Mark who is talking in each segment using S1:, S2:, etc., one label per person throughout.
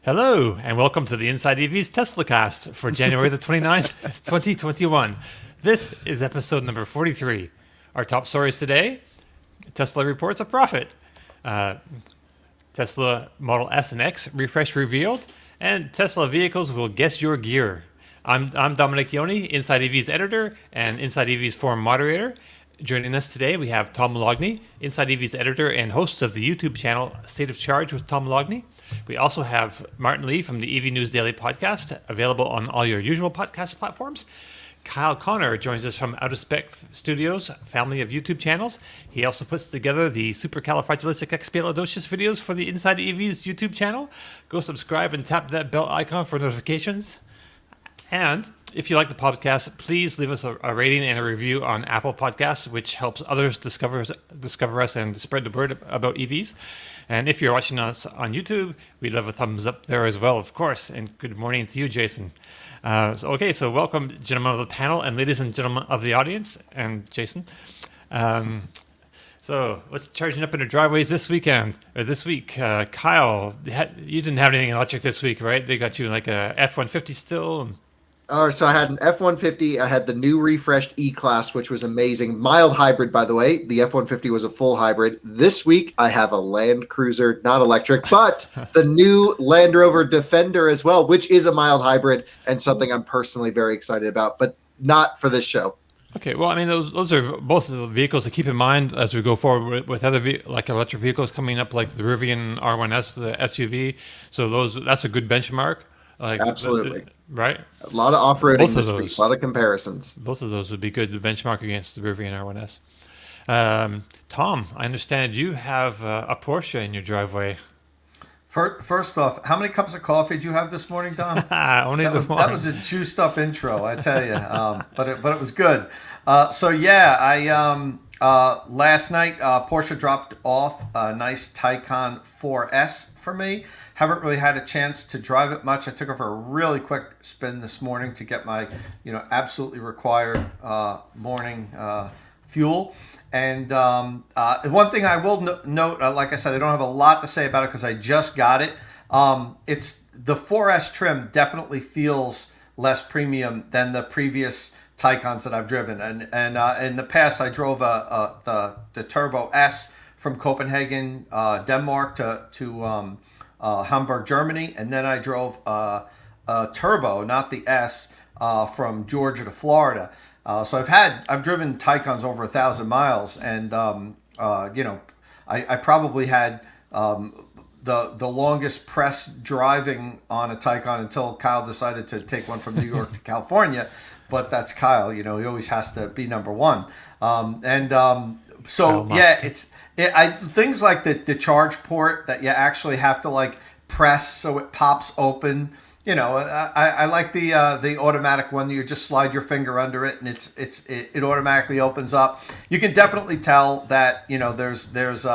S1: Hello, and welcome to the Inside EV's Tesla Cast for January the 29th, 2021. This is episode number 43. Our top stories today: Tesla reports a profit, Tesla Model S and X refresh revealed, and Tesla vehicles will guess your gear. I'm Dominic Yoni, Inside EV's editor and Inside EV's forum moderator. Joining us today, we have Tom Logney, Inside EV's editor and host of the YouTube channel State of Charge with Tom Logney. We also have Martin Lee from the EV News Daily podcast, available on all your usual podcast platforms. Kyle Connor joins us from Out of Spec Studios, family of YouTube channels. He also puts together the supercalifragilisticexpialidocious videos for the Inside EV's YouTube channel. Go subscribe and tap that bell icon for notifications. And if you like the podcast, please leave us a rating and a review on Apple Podcasts, which helps others discover us and spread the word about EVs. And if you're watching us on YouTube, we'd love a thumbs up there as well, of course. And good morning to you, Jason. So welcome, gentlemen of the panel and ladies and gentlemen of the audience, and Jason. So what's charging up in the driveways this weekend, or this week? Kyle, you didn't have anything electric this week, right? They got you like a F-150 still?
S2: So I had an F-150. I had the new refreshed E-Class, which was amazing. Mild hybrid, by the way. The F-150 was a full hybrid. This week, I have a Land Cruiser, not electric, but the new Land Rover Defender as well, which is a mild hybrid and something I'm personally very excited about, but not for this show.
S1: Okay, well, I mean, those are both of the vehicles to keep in mind as we go forward with other like electric vehicles coming up, like the Rivian R1S, the SUV. So that's a good benchmark.
S2: Absolutely.
S1: Right?
S2: A lot of off-roading this week, a lot of comparisons.
S1: Both of those would be good to benchmark against the Rivian R1S. Tom, I understand you have a Porsche in your driveway.
S3: First off, how many cups of coffee did you have this morning, Don?
S1: Only
S3: that
S1: this
S3: was,
S1: morning.
S3: That was a juiced-up intro, I tell you. But it was good. Last night Porsche dropped off a nice Taycan 4S for me. Haven't really had a chance to drive it much. I took it for a really quick spin this morning to get my, absolutely required morning fuel. And one thing I will note, like I said, I don't have a lot to say about it because I just got it. It's the 4S trim definitely feels less premium than the previous Taycans that I've driven. And in the past, I drove the Turbo S from Copenhagen, Denmark to Hamburg, Germany, and then I drove a Turbo, not the S, from Georgia to Florida. So I've driven Taycans over 1,000 miles, and I probably had the longest press driving on a Taycan until Kyle decided to take one from New York to California. But that's Kyle, he always has to be number one. Things like the charge port that you actually have to press so it pops open. I like the automatic one. You just slide your finger under it and it automatically opens up. You can definitely tell that there's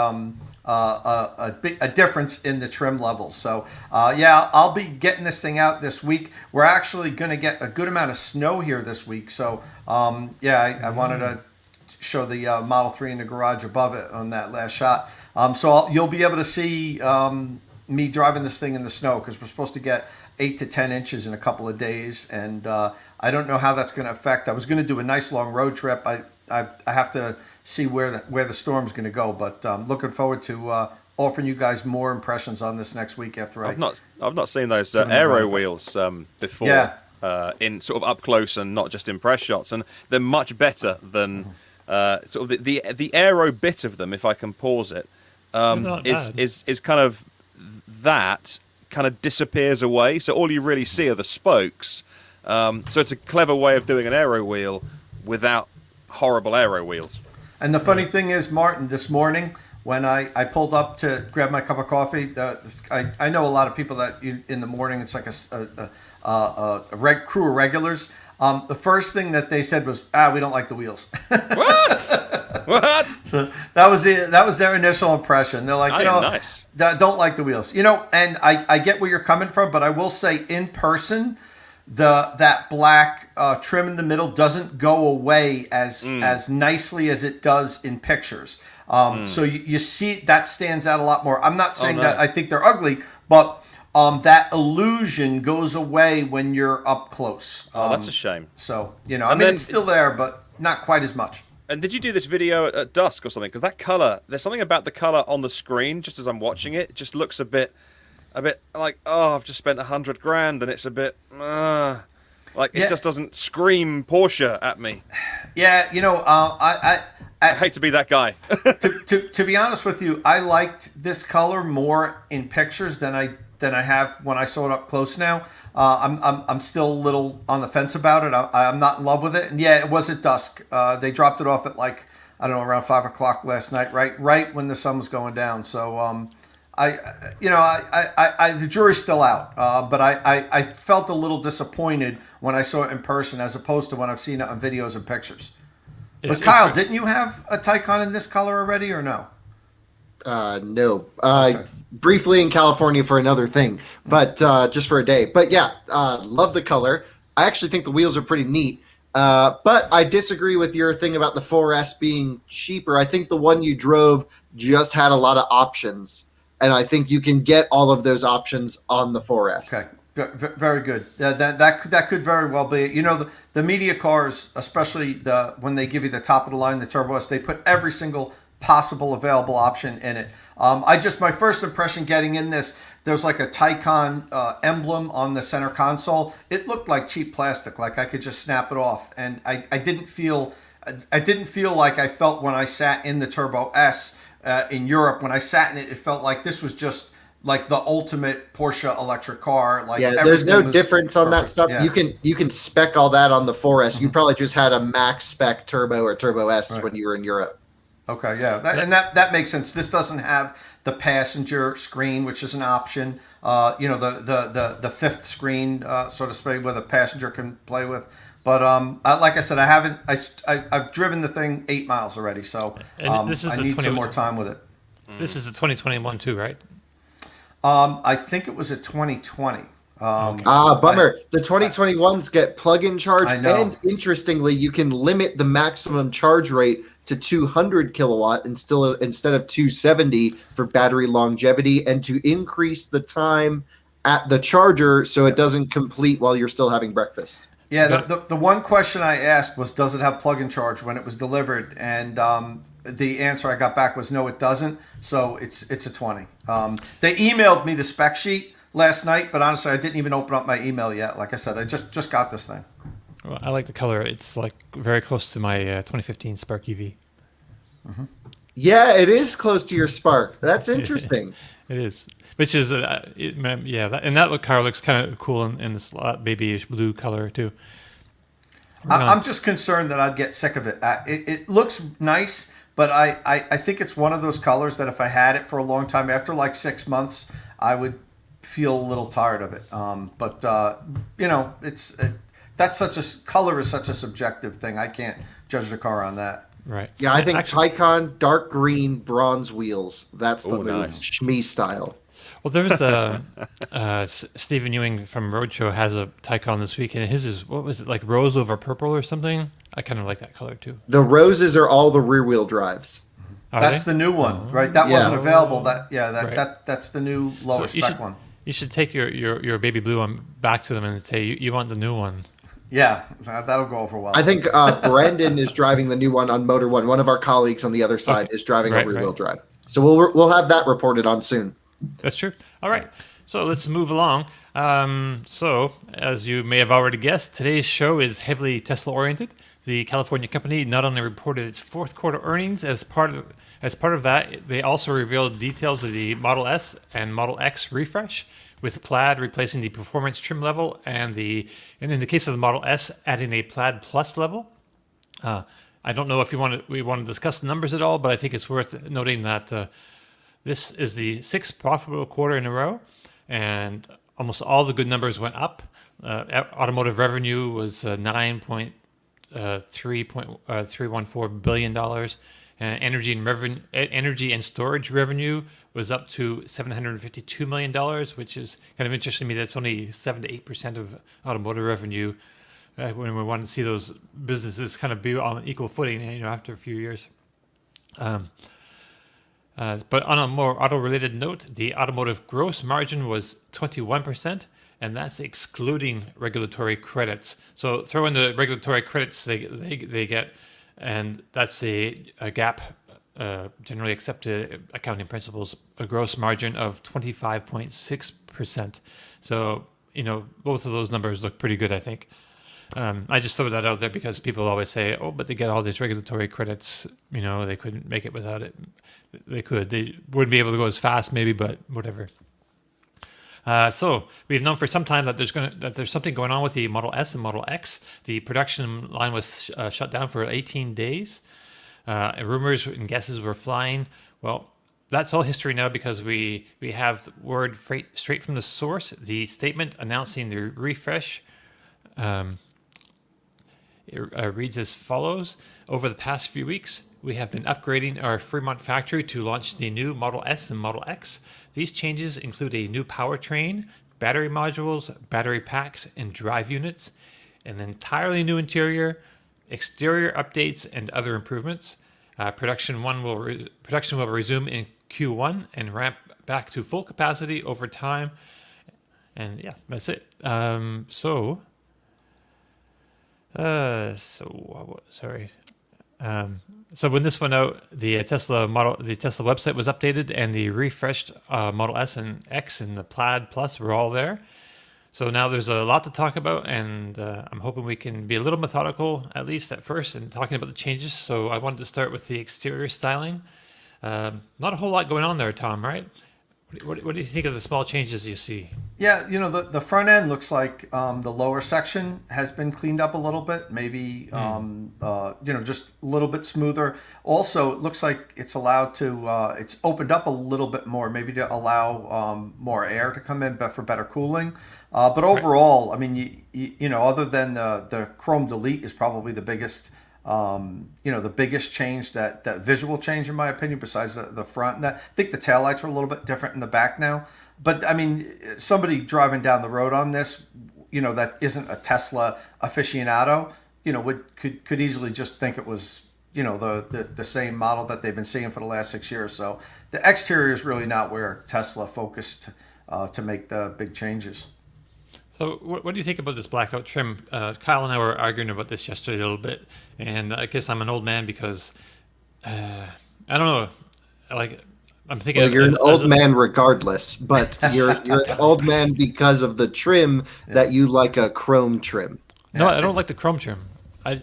S3: a difference in the trim levels. So I'll be getting this thing out this week. We're actually going to get a good amount of snow here this week. So I wanted to show the Model 3 in the garage above it on that last shot. You'll be able to see me driving this thing in the snow because we're supposed to get 8 to 10 inches in a couple of days, and I don't know how that's going to affect. I was going to do a nice long road trip. I have to see where the storm's going to go, but looking forward to offering you guys more impressions on this next week after
S4: I've not seen those Aero Wheels before.
S3: Yeah.
S4: In sort of up close and not just in press shots, and they're much better than sort of the aero bit of them, if I can pause it, is kind of that kind of disappears away. So all you really see are the spokes. So it's a clever way of doing an aero wheel without horrible aero wheels.
S3: And the funny thing is, Martin, this morning when I pulled up to grab my cup of coffee, I know a lot of people that in the morning it's like a crew of regulars. The first thing that they said was, we don't like the wheels.
S4: What?
S3: So that was their initial impression. They're like,
S4: nice.
S3: Don't like the wheels. And I get where you're coming from, but I will say in person, that black trim in the middle doesn't go away as nicely as it does in pictures. So you see that stands out a lot more. I'm not saying that I think they're ugly, but that illusion goes away when you're up close.
S4: That's a shame.
S3: So, I mean, it's still there, but not quite as much.
S4: And did you do this video at dusk or something? Because that color, there's something about the color on the screen, just as I'm watching it, just looks a bit like, oh, I've just spent $100,000, and it's a bit, like it just doesn't scream Porsche at me.
S3: Yeah,
S4: I hate to be that guy.
S3: to be honest with you, I liked this color more in pictures than I have when I saw it up close now. I'm still a little on the fence about it. I'm not in love with it. And yeah, it was at dusk. They dropped it off at around 5 o'clock last night, right when the sun was going down. So the jury's still out. But I felt a little disappointed when I saw it in person as opposed to when I've seen it on videos and pictures. But Kyle, didn't you have a Taycan in this color already or no?
S2: No. Briefly in California for another thing, but just for a day. But yeah, love the color. I actually think the wheels are pretty neat. But I disagree with your thing about the 4S being cheaper. I think the one you drove just had a lot of options, and I think you can get all of those options on the 4S.
S3: Okay. Very good. That could very well be. The media cars, especially when they give you the top of the line, the Turbo S, they put every single possible available option in it. My first impression getting in this, there's like a Taycan emblem on the center console. It looked like cheap plastic, like I could just snap it off, and I didn't feel like I felt when I sat in the Turbo S in Europe. When I sat in it, it felt like this was just like the ultimate Porsche electric car. Like
S2: there's no difference on
S3: perfect.
S2: that stuff.
S3: Yeah.
S2: You can spec all that on the 4S. You probably just had a max spec Turbo or Turbo S when you were in Europe.
S3: Okay, yeah, that makes sense. This doesn't have the passenger screen, which is an option. The fifth screen, so to speak, where the passenger can play with. But like I said, I've driven the thing 8 miles already, so I need some more time with it.
S1: This is a 2021 too, right?
S3: I think it was a 2020.
S2: Bummer. The 2021s get plug-in charge,
S3: I know.
S2: and interestingly, you can limit the maximum charge rate to 200 kilowatt instead of 270 for battery longevity, and to increase the time at the charger so it doesn't complete while you're still having breakfast.
S3: Yeah, the one question I asked was, does it have plug-in charge when it was delivered? And the answer I got back was no, it doesn't. So it's a 20. They emailed me the spec sheet last night, but honestly, I didn't even open up my email yet. Like I said, I just got this thing.
S1: Well, I like the color. It's like very close to my 2015 Spark EV.
S3: Mm-hmm.
S2: Yeah, it is close to your Spark. That's interesting.
S1: It is, which is and that car looks kind of cool in this babyish blue color too.
S3: I'm just concerned that I'd get sick of it. It looks nice, but I think it's one of those colors that if I had it for a long time, after like 6 months, I would feel a little tired of it. Color is such a subjective thing. I can't judge the car on that.
S1: Right.
S2: Yeah, I think Taycan dark green bronze wheels. That's the move.
S4: Nice.
S2: Shmee style.
S1: Well, there's Stephen Ewing from Roadshow has a Taycan this week, and his is, what was it, like rose over purple or something? I kind of like that color too.
S2: The roses are all the rear wheel drives.
S3: That's the new one, right? That wasn't available. That's the new lower spec one.
S1: You should take your baby blue one back to them and say you want the new one.
S3: Yeah, that'll go over well.
S2: I think Brandon is driving the new one on Motor One. One of our colleagues on the other side is driving a rear wheel drive. So we'll have that reported on soon.
S1: That's true. All right. So let's move along. So as you may have already guessed, today's show is heavily Tesla oriented. The California company not only reported its fourth quarter earnings, as part of that, they also revealed details of the Model S and Model X refresh, with Plaid replacing the performance trim level and in the case of the Model S, adding a Plaid Plus level. I don't know if we want to discuss the numbers at all, but I think it's worth noting that this is the sixth profitable quarter in a row, and almost all the good numbers went up. Automotive revenue was $9.314 billion, Energy and storage revenue was up to $752 million, which is kind of interesting to me. That's only 7 to 8% of automotive revenue. When we want to see those businesses kind of be on equal footing, after a few years. But on a more auto-related note, the automotive gross margin was 21%, and that's excluding regulatory credits. So throw in the regulatory credits they get, and that's a GAAP, generally accepted accounting principles, a gross margin of 25.6%. So, both of those numbers look pretty good, I think. I just throw that out there because people always say, "Oh, but they get all these regulatory credits. They couldn't make it without it." They could. They wouldn't be able to go as fast, maybe, but whatever. So we've known for some time that there's something going on with the Model S and Model X. The production line was shut down for 18 days. Rumors and guesses were flying. Well, that's all history now because we have word straight from the source. The statement announcing the refresh. It reads as follows. Over the past few weeks, we have been upgrading our Fremont factory to launch the new Model S and Model X. These changes include a new powertrain, battery modules, battery packs, and drive units, an entirely new interior, exterior updates, and other improvements. Production will resume in Q1 and ramp back to full capacity over time. And yeah, that's it. So when this went out, the Tesla website was updated, and the refreshed Model S and X and the Plaid Plus were all there. So now there's a lot to talk about, and I'm hoping we can be a little methodical, at least at first, in talking about the changes. So I wanted to start with the exterior styling. Not a whole lot going on there, Tom, right? What do you think of the small changes you see?
S3: Yeah, the front end looks like the lower section has been cleaned up a little bit. Maybe just a little bit smoother. Also, it looks like it's allowed to. It's opened up a little bit more, maybe to allow more air to come in, but for better cooling. But overall, I mean, other than the Chrome Delete is probably the biggest. The biggest change, that visual change, in my opinion, besides the front. And I think the taillights are a little bit different in the back now. But I mean, somebody driving down the road on this, that isn't a Tesla aficionado, could easily just think it was, the same model that they've been seeing for the last 6 years. So the exterior is really not where Tesla focused to make the big changes.
S1: So what do you think about this blackout trim? Kyle and I were arguing about this yesterday a little bit, and I guess I'm an old man because I don't know. I'm thinking.
S2: Well, you're an old man regardless, but you're an old man because of the trim that you like a chrome trim.
S1: No, I don't like the chrome trim. I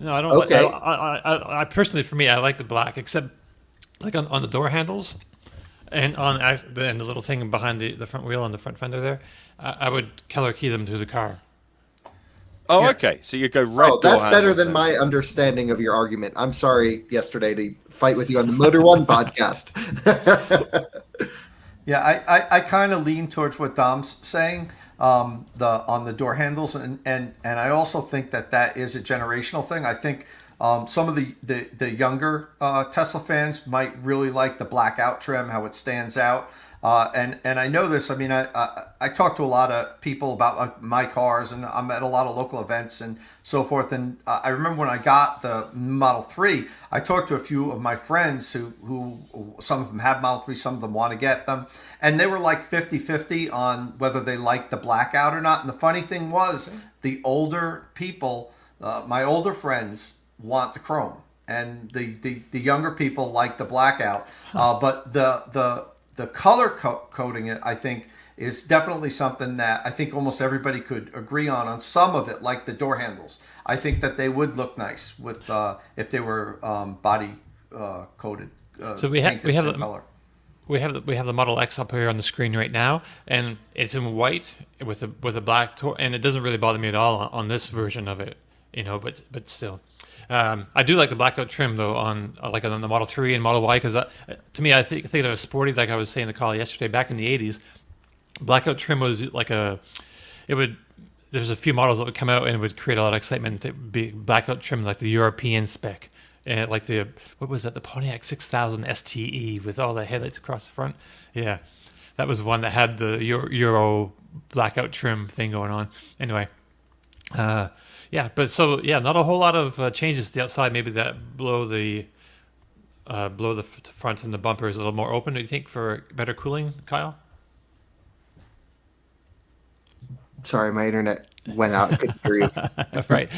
S1: don't.
S2: Okay.
S1: I personally, for me, I like the black, except like on the door handles, and on the little thing behind the front wheel on the front fender there. I would color key them to the car.
S4: Oh,
S3: Yes.
S4: okay. So you go red.
S2: Oh, that's
S4: door
S2: better
S4: handles
S2: than
S4: then.
S2: my understanding of your argument. I'm sorry yesterday to fight with you on the Motor One podcast.
S3: Yeah, I kind of lean towards what Dom's saying on the door handles, and I also think that is a generational thing. I think some of the younger Tesla fans might really like the blackout trim, how it stands out. And I know this. I mean, I talk to a lot of people about my cars, and I'm at a lot of local events and so forth. And I remember when I got the Model 3, I talked to a few of my friends who some of them have Model 3, some of them want to get them. And they were like 50-50 on whether they liked the blackout or not. And the funny thing was, the older people, my older friends, want the chrome. And the younger people like the blackout. But the color coding it, I think, is definitely something that I think almost everybody could agree on some of it, like the door handles. I think that they would look nice with if they were body coated.
S1: So we have the
S3: color.
S1: We have the Model X up here on the screen right now, and it's in white with a black and it doesn't really bother me at all on this version of it, but still. I do like the blackout trim though on the Model 3 and Model Y because to me I think of a sporty, like I was saying in the call yesterday. Back in the 80s, blackout trim was there's a few models that would come out and it would create a lot of excitement. It would be blackout trim like the European spec, and like the what was that? The Pontiac 6000 STE with all the headlights across the front. Yeah, that was one that had the Euro blackout trim thing going on. Anyway, yeah, but so yeah, not a whole lot of changes to the outside. Maybe that blow the front and the bumper is a little more open. Do you think for better cooling, Kyle?
S2: Sorry, my internet went out. I couldn't hear you.
S1: Right.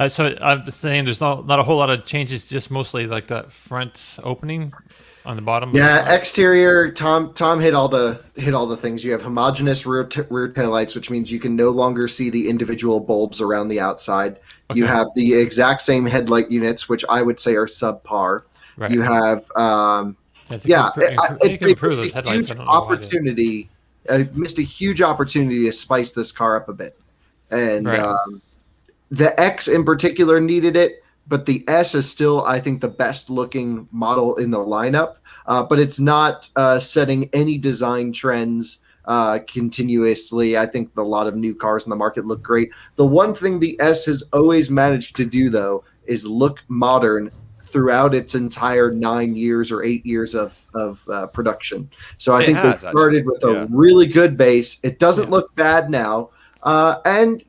S1: So I'm saying there's not a whole lot of changes, just mostly like that front opening on the bottom.
S2: Yeah, exterior. Tom hit all the things. You have homogeneous rear taillights, which means you can no longer see the individual bulbs around the outside. Okay. You have the exact same headlight units, which I would say are subpar. Right. You have it missed a huge opportunity. Missed a huge opportunity to spice this car up a bit, and the X in particular needed it. But the S is still, I think, the best looking model in the lineup. But it's not setting any design trends continuously. I think a lot of new cars in the market look great. The one thing the S has always managed to do, though, is look modern throughout its entire 9 years or 8 years of production. So I think they started with a really good base. It doesn't look bad now. And,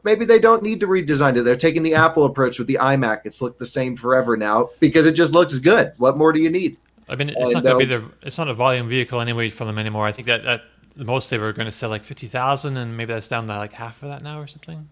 S2: maybe they don't need to redesign it. They're taking the Apple approach with the iMac. It's looked the same forever now because it just looks good. What more do you need?
S1: I mean, it's not going to be it's not a volume vehicle anyway for them anymore. I think that the most they were going to sell like 50,000, and maybe that's down to like half of that now or something.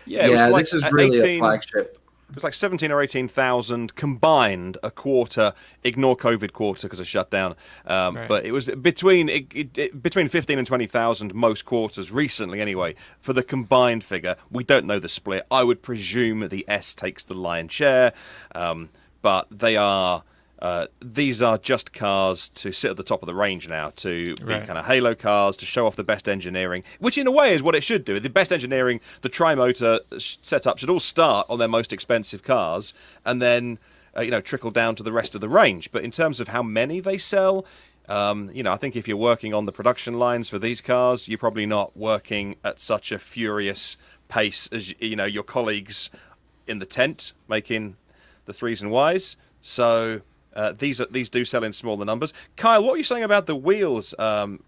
S4: Yeah,
S2: this is really a flagship.
S4: It was like 17 or 18,000 combined a quarter. Ignore COVID quarter because of shutdown. But it was between 15 and 20,000 most quarters recently anyway for the combined figure. We don't know the split. I would presume the S takes the lion's share, but they are. These are just cars to sit at the top of the range now, to be kind of halo cars, to show off the best engineering, which in a way is what it should do. The best engineering, the tri-motor setup should all start on their most expensive cars and then trickle down to the rest of the range. But in terms of how many they sell, I think if you're working on the production lines for these cars, you're probably not working at such a furious pace as your colleagues in the tent making the 3s and Ys. So these do sell in smaller numbers. Kyle, what were you saying about the wheels a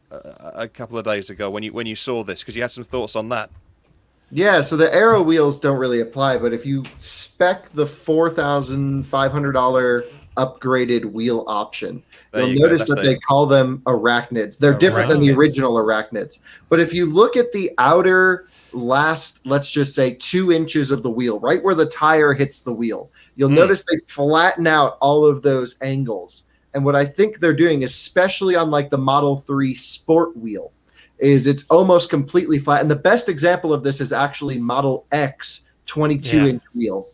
S4: couple of days ago when you saw this? Because you had some thoughts on that.
S2: Yeah, so the Aero Wheels don't really apply, but if you spec the $4,500 upgraded wheel option, you'll notice that they call them arachnids. They're different than the original arachnids. But if you look at the outer last, let's just say 2 inches of the wheel, right where the tire hits the wheel, you'll notice they flatten out all of those angles. And what I think they're doing, especially on like the Model 3 Sport wheel, is it's almost completely flat. And the best example of this is actually Model X 22-inch wheel.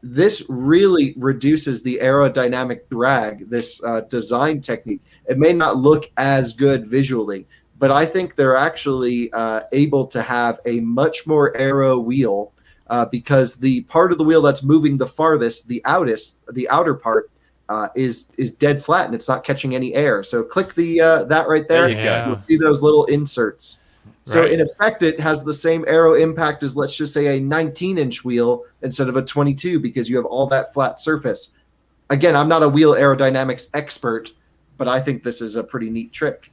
S2: This really reduces the aerodynamic drag, this design technique. It may not look as good visually, but I think they're actually able to have a much more aero wheel because the part of the wheel that's moving the farthest, the outer part, is dead flat and it's not catching any air. So click that right there. You'll see those little inserts. So in effect, it has the same aero impact as, let's just say, a 19-inch wheel instead of a 22 because you have all that flat surface. Again, I'm not a wheel aerodynamics expert, but I think this is a pretty neat trick.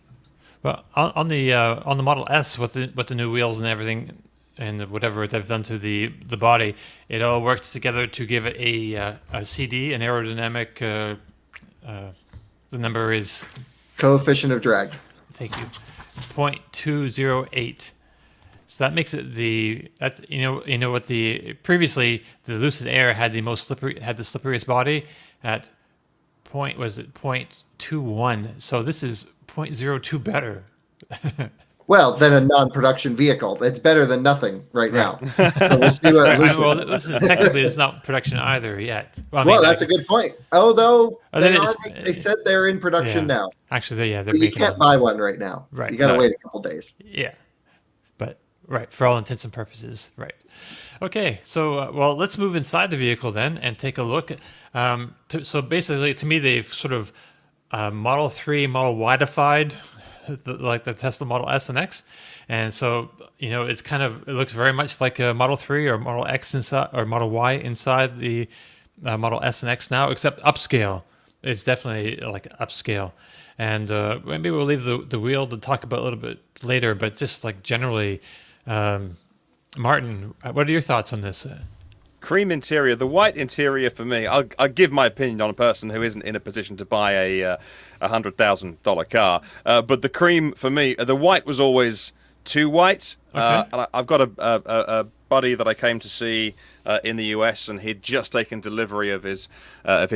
S1: Well, on the Model S with the new wheels and everything, and whatever they've done to the body, it all works together to give it a CD, an aerodynamic. The number is
S2: coefficient of drag.
S1: Thank you, 0.208. So that makes it what previously the Lucid Air had the slipperiest body at 0.21. So this is 0.02 better.
S2: Well, than a non-production vehicle. It's better than nothing right now. So we'll see what Lucid
S1: well, this is technically it's not production either yet.
S2: Well, that's a good point. Although they said they're in production now.
S1: Actually, they're
S2: but you can't buy one right now.
S1: Right.
S2: You got to wait a couple days.
S1: Yeah. But for all intents and purposes, right. Okay, so let's move inside the vehicle then and take a look. So basically, to me, they've sort of Model 3, Model Y-defied, like the Tesla Model S and X, and so it looks very much like a Model 3 or Model X inside or Model Y inside the Model S and X now, except upscale. It's definitely like upscale. And maybe we'll leave the wheel to talk about a little bit later, but just like generally, Martin, what are your thoughts on this?
S4: Cream interior, the white interior for me. I'll give my opinion on a person who isn't in a position to buy a $100,000 car. But the cream for me, the white was always too white.
S1: Okay.
S4: And I've got a buddy that I came to see in the US, and he'd just taken delivery of his.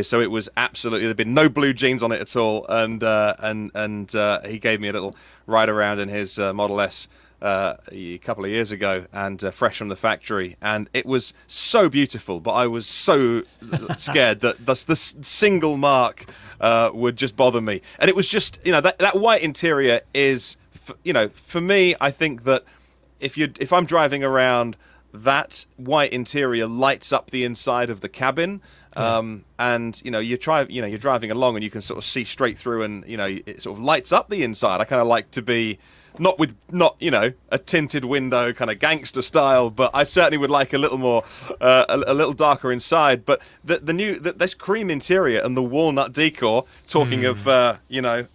S4: So it was absolutely, there'd been no blue jeans on it at all, and he gave me a little ride around in his Model S. A couple of years ago, and fresh from the factory, and it was so beautiful, but I was so scared that the single mark would just bother me. And it was just, that white interior is, for me, I think that if I'm driving around, that white interior lights up the inside of the cabin. And you're driving along and you can sort of see straight through, and it sort of lights up the inside. I kind of like to be not a tinted window kind of gangster style, but I certainly would like a little more a little darker inside. But this cream interior and the walnut decor, talking of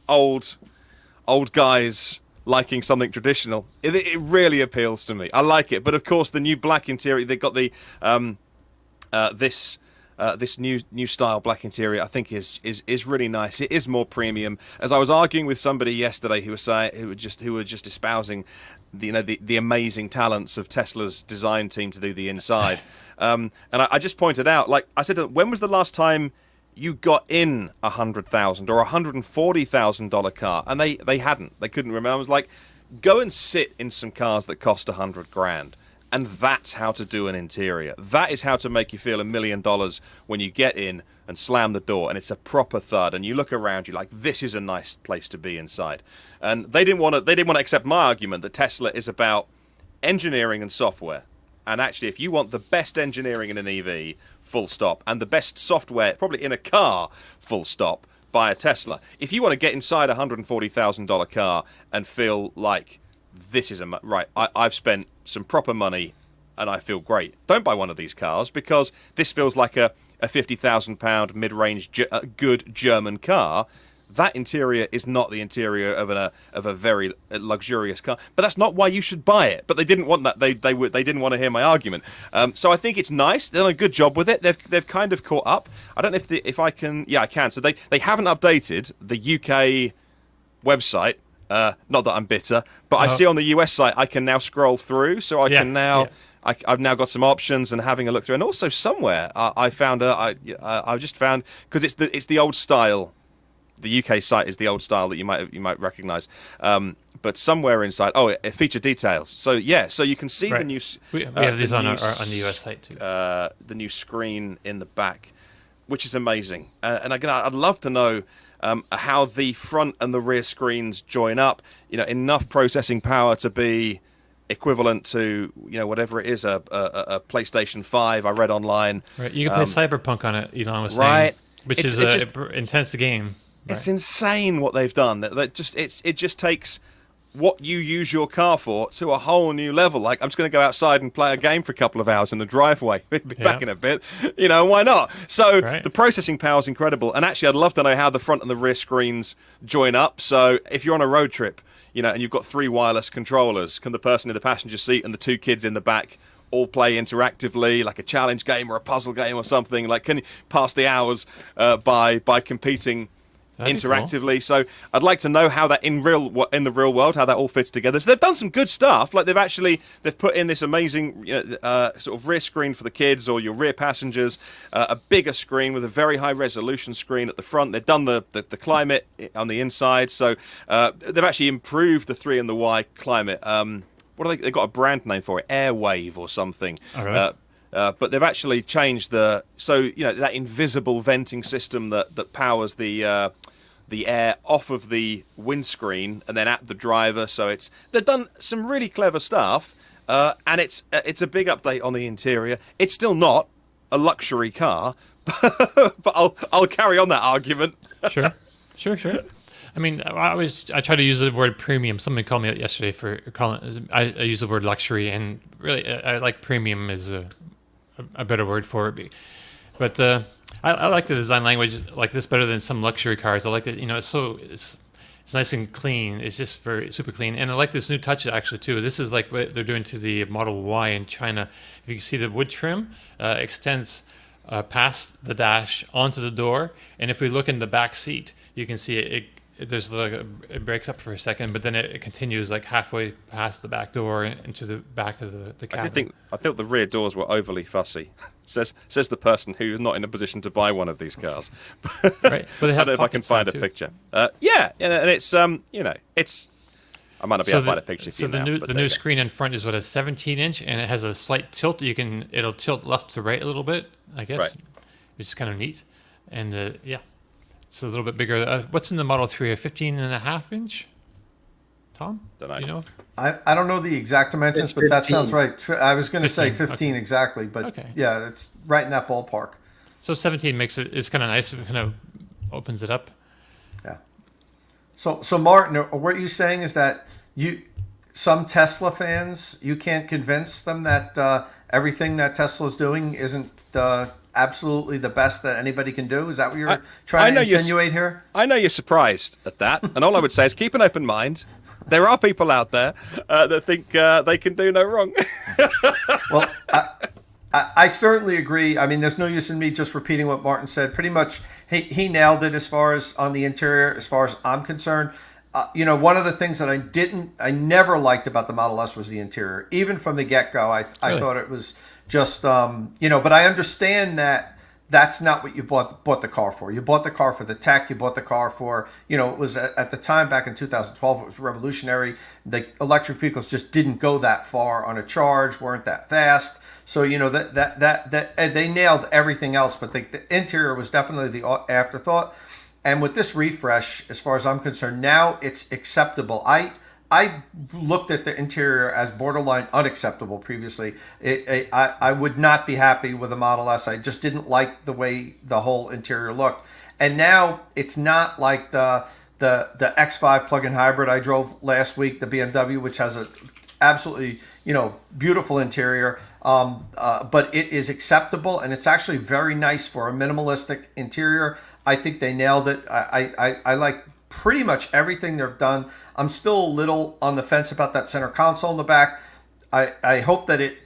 S4: old guys liking something traditional, it really appeals to me. I like it. But of course, the new black interior, they've got the this new style black interior, I think is really nice. It is more premium. As I was arguing with somebody yesterday who were just espousing the amazing talents of Tesla's design team to do the inside, and I just pointed out, like I said, when was the last time you got in $100,000 or $140,000 car? And they couldn't remember. I was like, go and sit in some cars that cost $100,000. And that's how to do an interior. That is how to make you feel $1 million when you get in and slam the door, and it's a proper thud. And you look around, you're like, this is a nice place to be inside. And they didn't want to accept my argument that Tesla is about engineering and software. And actually, if you want the best engineering in an EV, full stop, and the best software probably in a car, full stop, buy a Tesla. If you want to get inside a $140,000 car and feel like this is I've spent some proper money and I feel great, don't buy one of these cars, because this feels like a £50,000 mid-range good German car. That interior is not the interior of a very luxurious car, but that's not why you should buy it. But they didn't want that. They didn't want to hear my argument. So I think it's nice. They've done a good job with it. They've kind of caught up. I don't know if I can. Yeah, I can. So they haven't updated the UK website. Not that I'm bitter, but I see on the US site I can now scroll through, so I can now. Yeah. I've now got some options and having a look through, and also somewhere I found I just found, because it's the old style. The UK site is the old style that you might recognise, but somewhere inside, feature details. So so you can see the new.
S1: We have these on the US site too.
S4: The new screen in the back, which is amazing, and again, I'd love to know. How the front and the rear screens join up, enough processing power to be equivalent to, whatever it is, a PlayStation 5. I read online.
S1: Right, you can play Cyberpunk on it. Elon was saying,
S4: right,
S1: which is an intense game. Right.
S4: It's insane what they've done. It just takes what you use your car for to a whole new level. Like, I'm just going to go outside and play a game for a couple of hours in the driveway. Be back in a bit. Why not? So the processing power is incredible. And actually, I'd love to know how the front and the rear screens join up. So if you're on a road trip, and you've got 3 wireless controllers, can the person in the passenger seat and the 2 kids in the back all play interactively, like a challenge game or a puzzle game or something? Like, can you pass the hours by competing interactively? Cool. So I'd like to know how that in the real world, how that all fits together. So they've done some good stuff. Like they've put in this amazing sort of rear screen for the kids or your rear passengers, a bigger screen with a very high resolution screen at the front. They've done the climate on the inside. So they've actually improved the 3 and the Y climate. What are they've got a brand name for it, Airwave or something.
S1: All right.
S4: But they've actually changed that invisible venting system that powers the air off of the windscreen and then at the driver. So they've done some really clever stuff, and it's a big update on the interior. It's still not a luxury car, but I'll carry on that argument.
S1: Sure. I mean, I try to use the word premium. Somebody called me out yesterday for calling. I use the word luxury, and really, I like premium is a better word for it. But I like the design language like this better than some luxury cars. I like that, it's nice and clean. It's just very super clean, and I like this new touch actually too. This is like what they're doing to the Model Y in China. If you can see, the wood trim extends past the dash onto the door, and if we look in the back seat, you can see it breaks up for a second, but then it continues like halfway past the back door into the back of the cabin.
S4: I thought the rear doors were overly fussy. says the person who's not in a position to buy one of these cars.
S1: Right. But they
S4: I
S1: have
S4: don't know if I can
S1: pockets
S4: find
S1: now,
S4: a
S1: too.
S4: picture. Yeah, and it's it's. I might not be able to find a picture for you now.
S1: The new screen in front is what, a 17-inch, and it has a slight tilt. It'll tilt left to right a little bit, I guess,
S4: Right.
S1: which is kind of neat. And it's a little bit bigger. What's in the Model 3? A 15.5-inch? Tom?
S4: Don't know.
S1: Do you know?
S3: I don't know the exact dimensions,
S2: It's
S3: but that
S2: 15.
S3: sounds right. I was going to say
S1: 15,
S3: 15 exactly, but
S1: Okay.
S3: yeah, it's right in that ballpark.
S1: So 17 is kind of nice. It kind of opens it up.
S3: Yeah. So Martin, what you're saying is that some Tesla fans, you can't convince them that everything that Tesla's doing isn't absolutely the best that anybody can do. Is that what you're trying to insinuate here?
S4: I know you're surprised at that, and all I would say is keep an open mind. There are people out there that think they can do no wrong.
S3: Well, I certainly agree. I mean, there's no use in me just repeating what Martin said. Pretty much, he nailed it as far as on the interior, as far as I'm concerned. One of the things that I never liked about the Model S was the interior. Even from the get-go, I thought it was just, but I understand that that's not what you bought the car for. You bought the car for the tech. You bought the car for, it was at the time back in 2012, it was revolutionary. The electric vehicles just didn't go that far on a charge, weren't that fast. So, that they nailed everything else, but the interior was definitely the afterthought. And with this refresh, as far as I'm concerned, now it's acceptable. I looked at the interior as borderline unacceptable previously. I would not be happy with a Model S. I just didn't like the way the whole interior looked. And now it's not like the X5 plug-in hybrid I drove last week, the BMW, which has a absolutely beautiful interior. But it is acceptable, and it's actually very nice for a minimalistic interior. I think they nailed it. I like pretty much everything they've done. I'm still a little on the fence about that center console in the back. I hope that it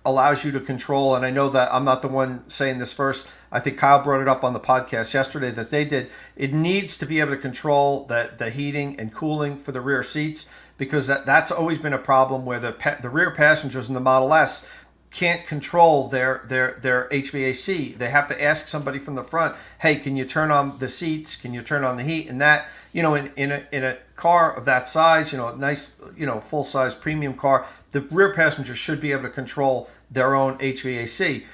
S3: allows you to control, and I know that I'm not the one saying this first. I think Kyle brought it up on the podcast yesterday that they did. It needs to be able to control the heating and cooling for the rear seats, because that's always been a problem where the rear passengers in the Model S can't control their HVAC. They have to ask somebody from the front, hey, can you turn on the seats? Can you turn on the heat? And that, in a car of that size, a nice, full-size premium car, the rear passengers should be able to control their own HVAC.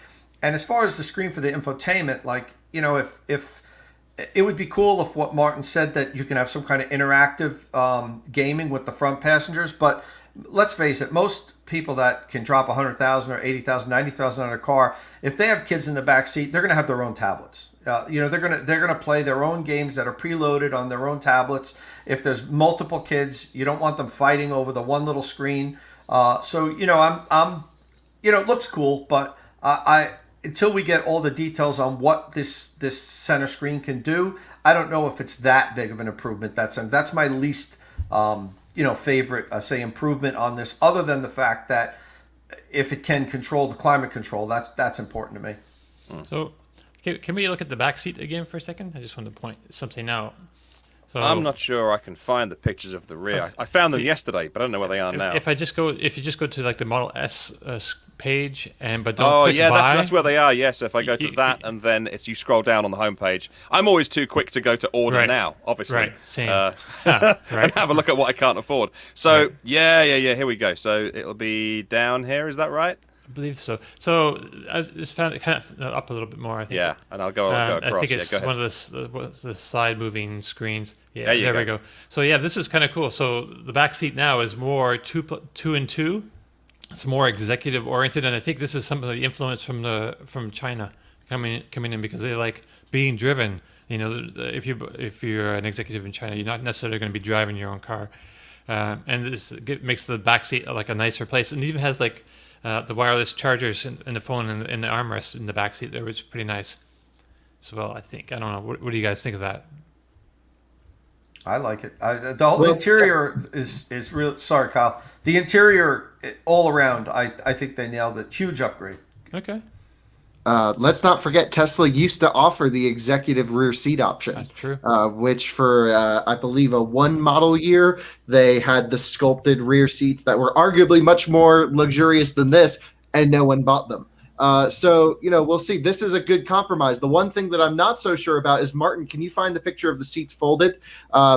S3: And as far as the screen for the infotainment, if it would be cool if what Martin said, that you can have some kind of interactive gaming with the front passengers, but let's face it, most people that can drop 100,000 or 80,000, 90,000 on a car, if they have kids in the back seat, they're going to have their own tablets. They're going to play their own games that are preloaded on their own tablets. If there's multiple kids, you don't want them fighting over the one little screen. I'm it looks cool, but I until we get all the details on what this center screen can do, I don't know if it's that big of an improvement. That's my least favorite, say, improvement on this, other than the fact that if it can control the climate control, that's important to me.
S1: So, can we look at the back seat again for a second? I just want to point something out. So,
S4: I'm not sure I can find the pictures of the rear. I found them yesterday, but I don't know where they are now.
S1: If you just go to like the Model S page but don't click buy,
S4: that's where they are. Yes, if I go to that and then you scroll down on the homepage. I'm always too quick to go to order now, obviously.
S1: Right, same.
S4: And have a look at what I can't afford. So yeah, here we go. So it'll be down here. Is that right?
S1: I believe so. So I just found it kind of up a little bit more, I think.
S4: Yeah, and I'll go across.
S1: I think it's
S4: go ahead.
S1: one of the side moving screens. Yeah,
S4: there
S1: we go. So yeah, this is kind of cool. So the back seat now is more two and two. It's more executive oriented, and I think this is some of the influence from China coming in, because they like being driven. If you're an executive in China, you're not necessarily going to be driving your own car, and this makes the back seat like a nicer place, and it even has like the wireless chargers in the phone and the armrest in the back seat there, which is pretty nice. as well. I think. I don't know. What do you guys think of that?
S3: I like it. The whole interior is real. Sorry, Kyle. The interior all around, I think they nailed it. Huge upgrade.
S1: Okay.
S2: Let's not forget Tesla used to offer the executive rear seat option.
S1: That's true.
S2: Which for I believe a one model year they had the sculpted rear seats that were arguably much more luxurious than this, and no one bought them. So we'll see. This is a good compromise. The one thing that I'm not so sure about is, Martin, can you find the picture of the seats folded?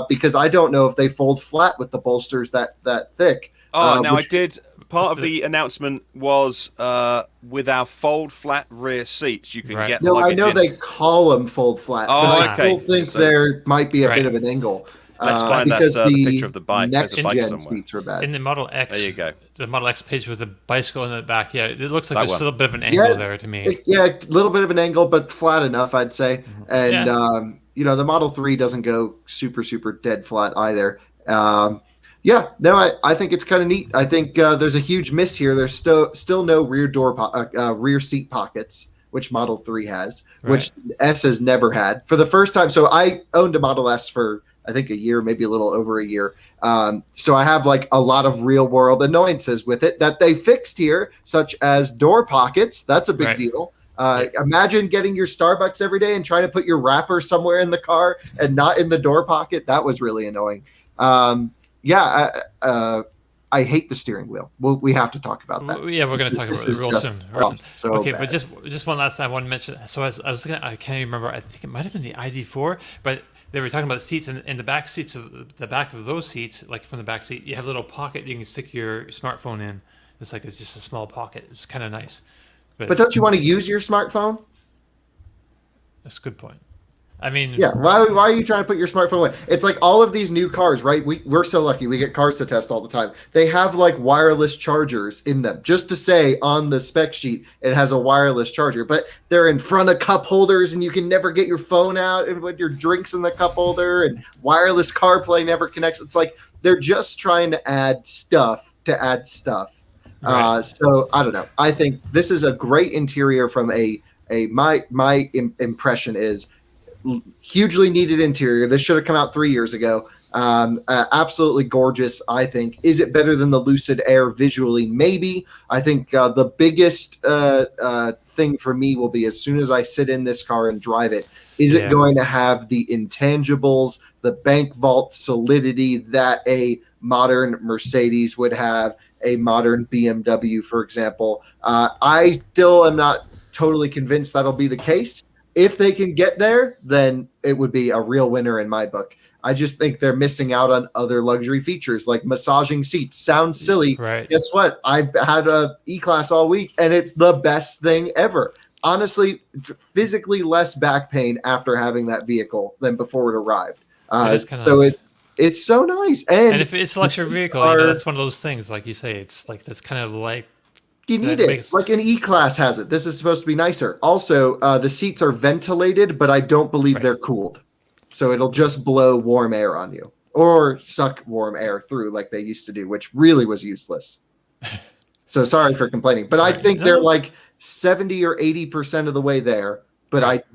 S2: Because I don't know if they fold flat with the bolsters that thick.
S4: I did. Part of the announcement was with our fold flat rear seats, you can get luggage.
S2: I know they call them fold flat, but I still think there might be a bit of an angle.
S4: Let's find that the picture of the bike.
S2: Next
S4: There's a bike
S2: gen
S4: somewhere.
S2: seats were bad.
S1: In the Model X,
S4: there you go.
S1: The Model X page with the bicycle in the back. Yeah, it looks like there's still a bit of an
S2: Yeah,
S1: angle there to me.
S2: Yeah, a little bit of an angle, but flat enough, I'd say. And the Model 3 doesn't go super, super dead flat either. I think it's kind of neat. I think there's a huge miss here. There's still no rear seat pockets, which Model 3 has, which S has never had. For the first time, so I owned a Model S for I think a year, maybe a little over a year. So I have like a lot of real world annoyances with it that they fixed here, such as door pockets. That's a big deal. Imagine getting your Starbucks every day and trying to put your wrapper somewhere in the car and not in the door pocket. That was really annoying. I hate the steering wheel. We have to talk about that.
S1: Yeah, we're going to talk about it real soon.
S2: Okay,
S1: bad. But just one last thing I want to mention. So I was looking at, I can't even remember. I think it might have been the ID4, but they were talking about the seats, and in the back seats, the back of those seats, like from the back seat, you have a little pocket you can stick your smartphone in. It's just a small pocket. It's kind of nice.
S2: But don't you want to use your smartphone?
S1: That's a good point. I mean,
S2: why are you trying to put your smartphone away? It's like all of these new cars, right? We're so lucky. We get cars to test all the time. They have like wireless chargers in them, just to say on the spec sheet it has a wireless charger, but they're in front of cup holders and you can never get your phone out and put your drinks in the cup holder, and wireless CarPlay never connects. It's like they're just trying to add stuff to add stuff. So I don't know. I think this is a great interior from my impression is hugely needed interior. This should have come out 3 years ago. Absolutely gorgeous, I think. Is it better than the Lucid Air visually? Maybe. I think the biggest thing for me will be, as soon as I sit in this car and drive it, is it going to have the intangibles, the bank vault solidity that a modern Mercedes would have, a modern BMW, for example? I still am not totally convinced that'll be the case. If they can get there, then it would be a real winner in my book. I just think they're missing out on other luxury features like massaging seats. Sounds silly.
S1: Right.
S2: Guess what? I've had a E-Class all week, and it's the best thing ever. Honestly, physically less back pain after having that vehicle than before it arrived. So nice. It's so nice. And
S1: if it's an electric vehicle, that's one of those things, like you say, it's like that's kind of like
S2: you need it. Like an E-Class has it. This is supposed to be nicer. Also, the seats are ventilated, but I don't believe they're cooled. So it'll just blow warm air on you or suck warm air through like they used to do, which really was useless. So sorry for complaining. But I think they're like 70 or 80% of the way there. But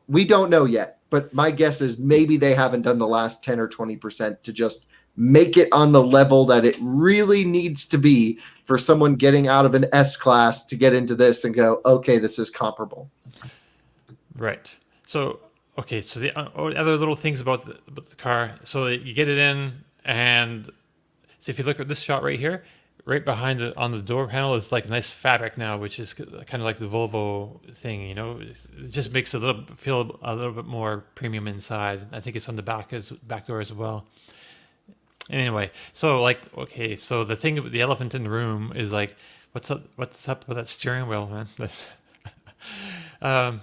S2: we don't know yet. But my guess is maybe they haven't done the last 10 or 20% to just make it on the level that it really needs to be for someone getting out of an S-Class to get into this and go, okay, this is comparable.
S1: Right. So the other little things about the car. So you get it in, and so if you look at this shot right here, right behind on the door panel is like nice fabric now, which is kind of like the Volvo thing, It just makes it feel a little bit more premium inside. I think it's on the back door as well. Anyway, so so the elephant in the room is like, what's up with that steering wheel, man?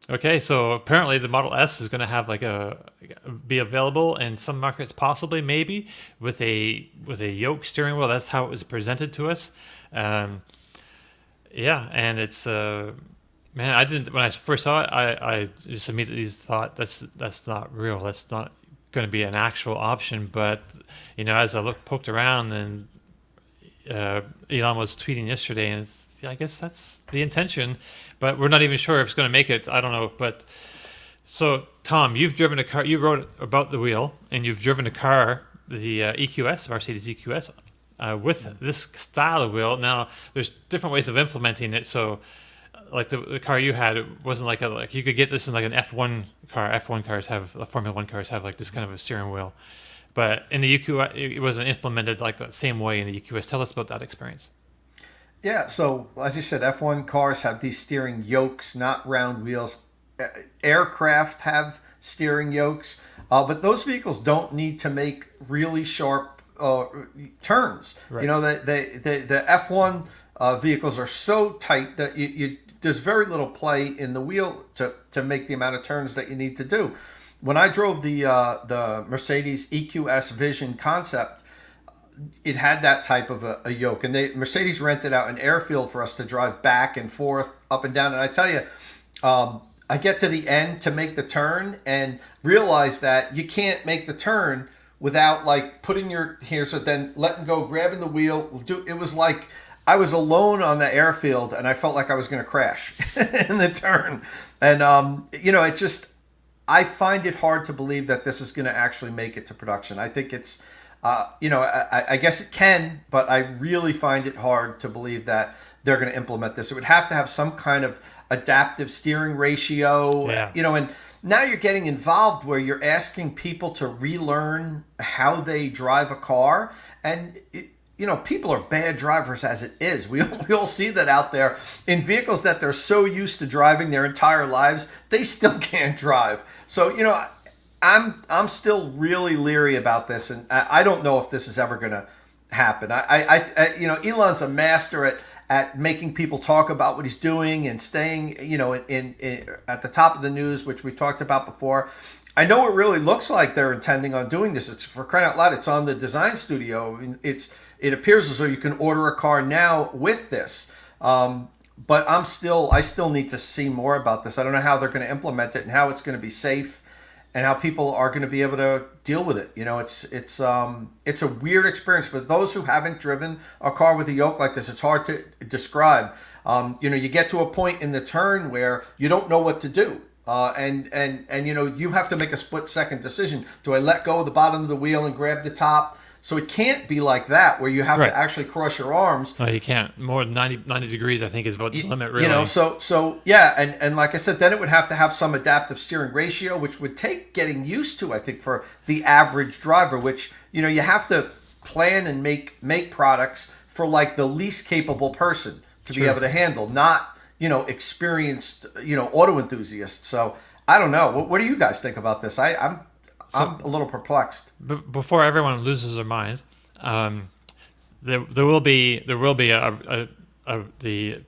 S1: Okay, so apparently the Model S is going to have be available in some markets, possibly, maybe with a Yoke steering wheel. That's how it was presented to us. And it's man, when I first saw it, I just immediately thought that's not real. That's not going to be an actual option. But as I poked around, and Elon was tweeting yesterday, and I guess that's the intention. But we're not even sure if it's going to make it. I don't know. But So, Tom, you've driven a car. You wrote about the wheel, and you've driven a car, the EQS, Mercedes EQS, with this style of wheel. Now, there's different ways of implementing it. So, like the car you had, it wasn't like you could get this in like an F1 car. F1 cars have Formula One cars have like this kind of a steering wheel, but in the EQS, it wasn't implemented like that same way in the EQS. Tell us about that experience.
S3: Yeah, so as you said, F1 cars have these steering yokes, not round wheels. Aircraft have steering yokes, but those vehicles don't need to make really sharp turns.
S1: Right.
S3: You know, the F1 vehicles are so tight that there's very little play in the wheel to make the amount of turns that you need to do. When I drove the Mercedes EQS Vision Concept, it had that type of a yoke, and Mercedes rented out an airfield for us to drive back and forth, up and down. And I tell you, I get to the end to make the turn and realize that you can't make the turn without like putting your here, so then letting go, grabbing the wheel. It was like I was alone on the airfield, and I felt like I was going to crash in the turn. And it just, I find it hard to believe that this is going to actually make it to production. I think it's. I guess it can, but I really find it hard to believe that they're going to implement this. It would have to have some kind of adaptive steering ratio, and now you're getting involved where you're asking people to relearn how they drive a car. And, people are bad drivers as it is. We all see that out there in vehicles that they're so used to driving their entire lives, they still can't drive. So, I'm still really leery about this, and I don't know if this is ever going to happen. Elon's a master at making people talk about what he's doing and staying, in at the top of the news, which we talked about before. I know it really looks like they're intending on doing this. It's, for crying out loud, it's on the design studio. It appears as though you can order a car now with this. But I still need to see more about this. I don't know how they're going to implement it and how it's going to be safe, and how people are going to be able to deal with it. It's a weird experience for those who haven't driven a car with a yoke like this. It's hard to describe. You get to a point in the turn where you don't know what to do, and you have to make a split-second decision. Do I let go of the bottom of the wheel and grab the top? So it can't be like that where you have to actually cross your arms.
S1: No, you can't. More than 90 degrees, I think, is about the limit, really.
S3: And like I said, then it would have to have some adaptive steering ratio, which would take getting used to, I think, for the average driver, which, you have to plan and make products for like the least capable person to be able to handle, not, experienced, auto enthusiasts. So I don't know. What do you guys think about this? I'm a little perplexed.
S1: Before everyone loses their minds, there will be the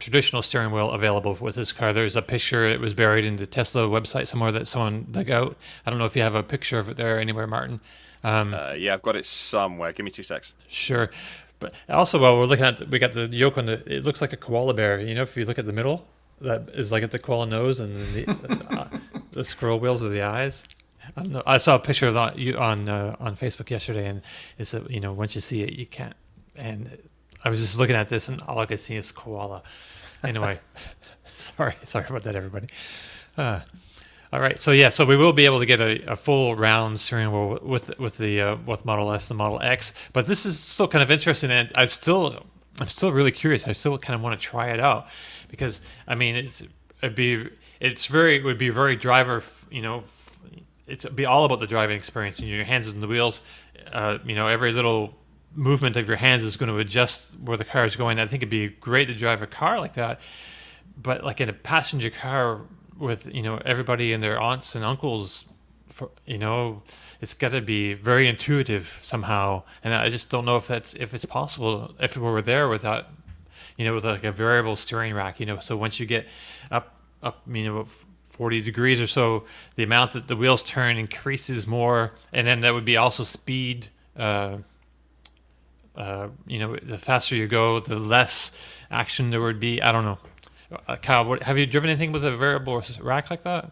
S1: traditional steering wheel available with this car. There's a picture. It was buried in the Tesla website somewhere that someone dug out. I don't know if you have a picture of it there anywhere, Martin.
S4: Yeah, I've got it somewhere. Give me 2 secs.
S1: Sure. But also, while we're looking at, we got the yoke on it looks like a koala bear. If you look at the middle, that is like at the koala nose, and then the squirrel wheels are the eyes. I don't know. I saw a picture of that on Facebook yesterday, and it's that once you see it, you can't. And I was just looking at this, and all I could see is koala. Anyway, sorry about that, everybody. All right, so we will be able to get a full round steering wheel with both Model S and Model X. But this is still kind of interesting, and I'm still really curious. I still kind of want to try it out because it would be very driver. It'd be all about the driving experience. Your hands on the wheels. Every little movement of your hands is going to adjust where the car is going. I think it'd be great to drive a car like that, but like in a passenger car with everybody and their aunts and uncles, it's got to be very intuitive somehow. And I just don't know if it's possible if we were there without with like a variable steering rack. So once you get up 40 degrees or so, the amount that the wheels turn increases more, and then that would be also speed. The faster you go, the less action there would be. I don't know. Kyle, have you driven anything with a variable rack like that?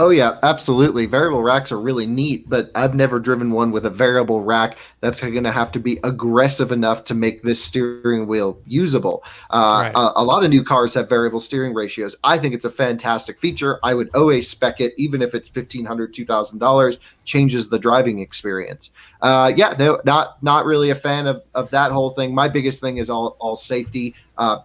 S2: Oh yeah, absolutely. Variable racks are really neat, but I've never driven one with a variable rack that's going to have to be aggressive enough to make this steering wheel usable.
S1: Right.
S2: A lot of new cars have variable steering ratios. I think it's a fantastic feature. I would always spec it, even if it's $1,500, $2,000, changes the driving experience. Yeah, no, not really a fan of that whole thing. My biggest thing is all safety.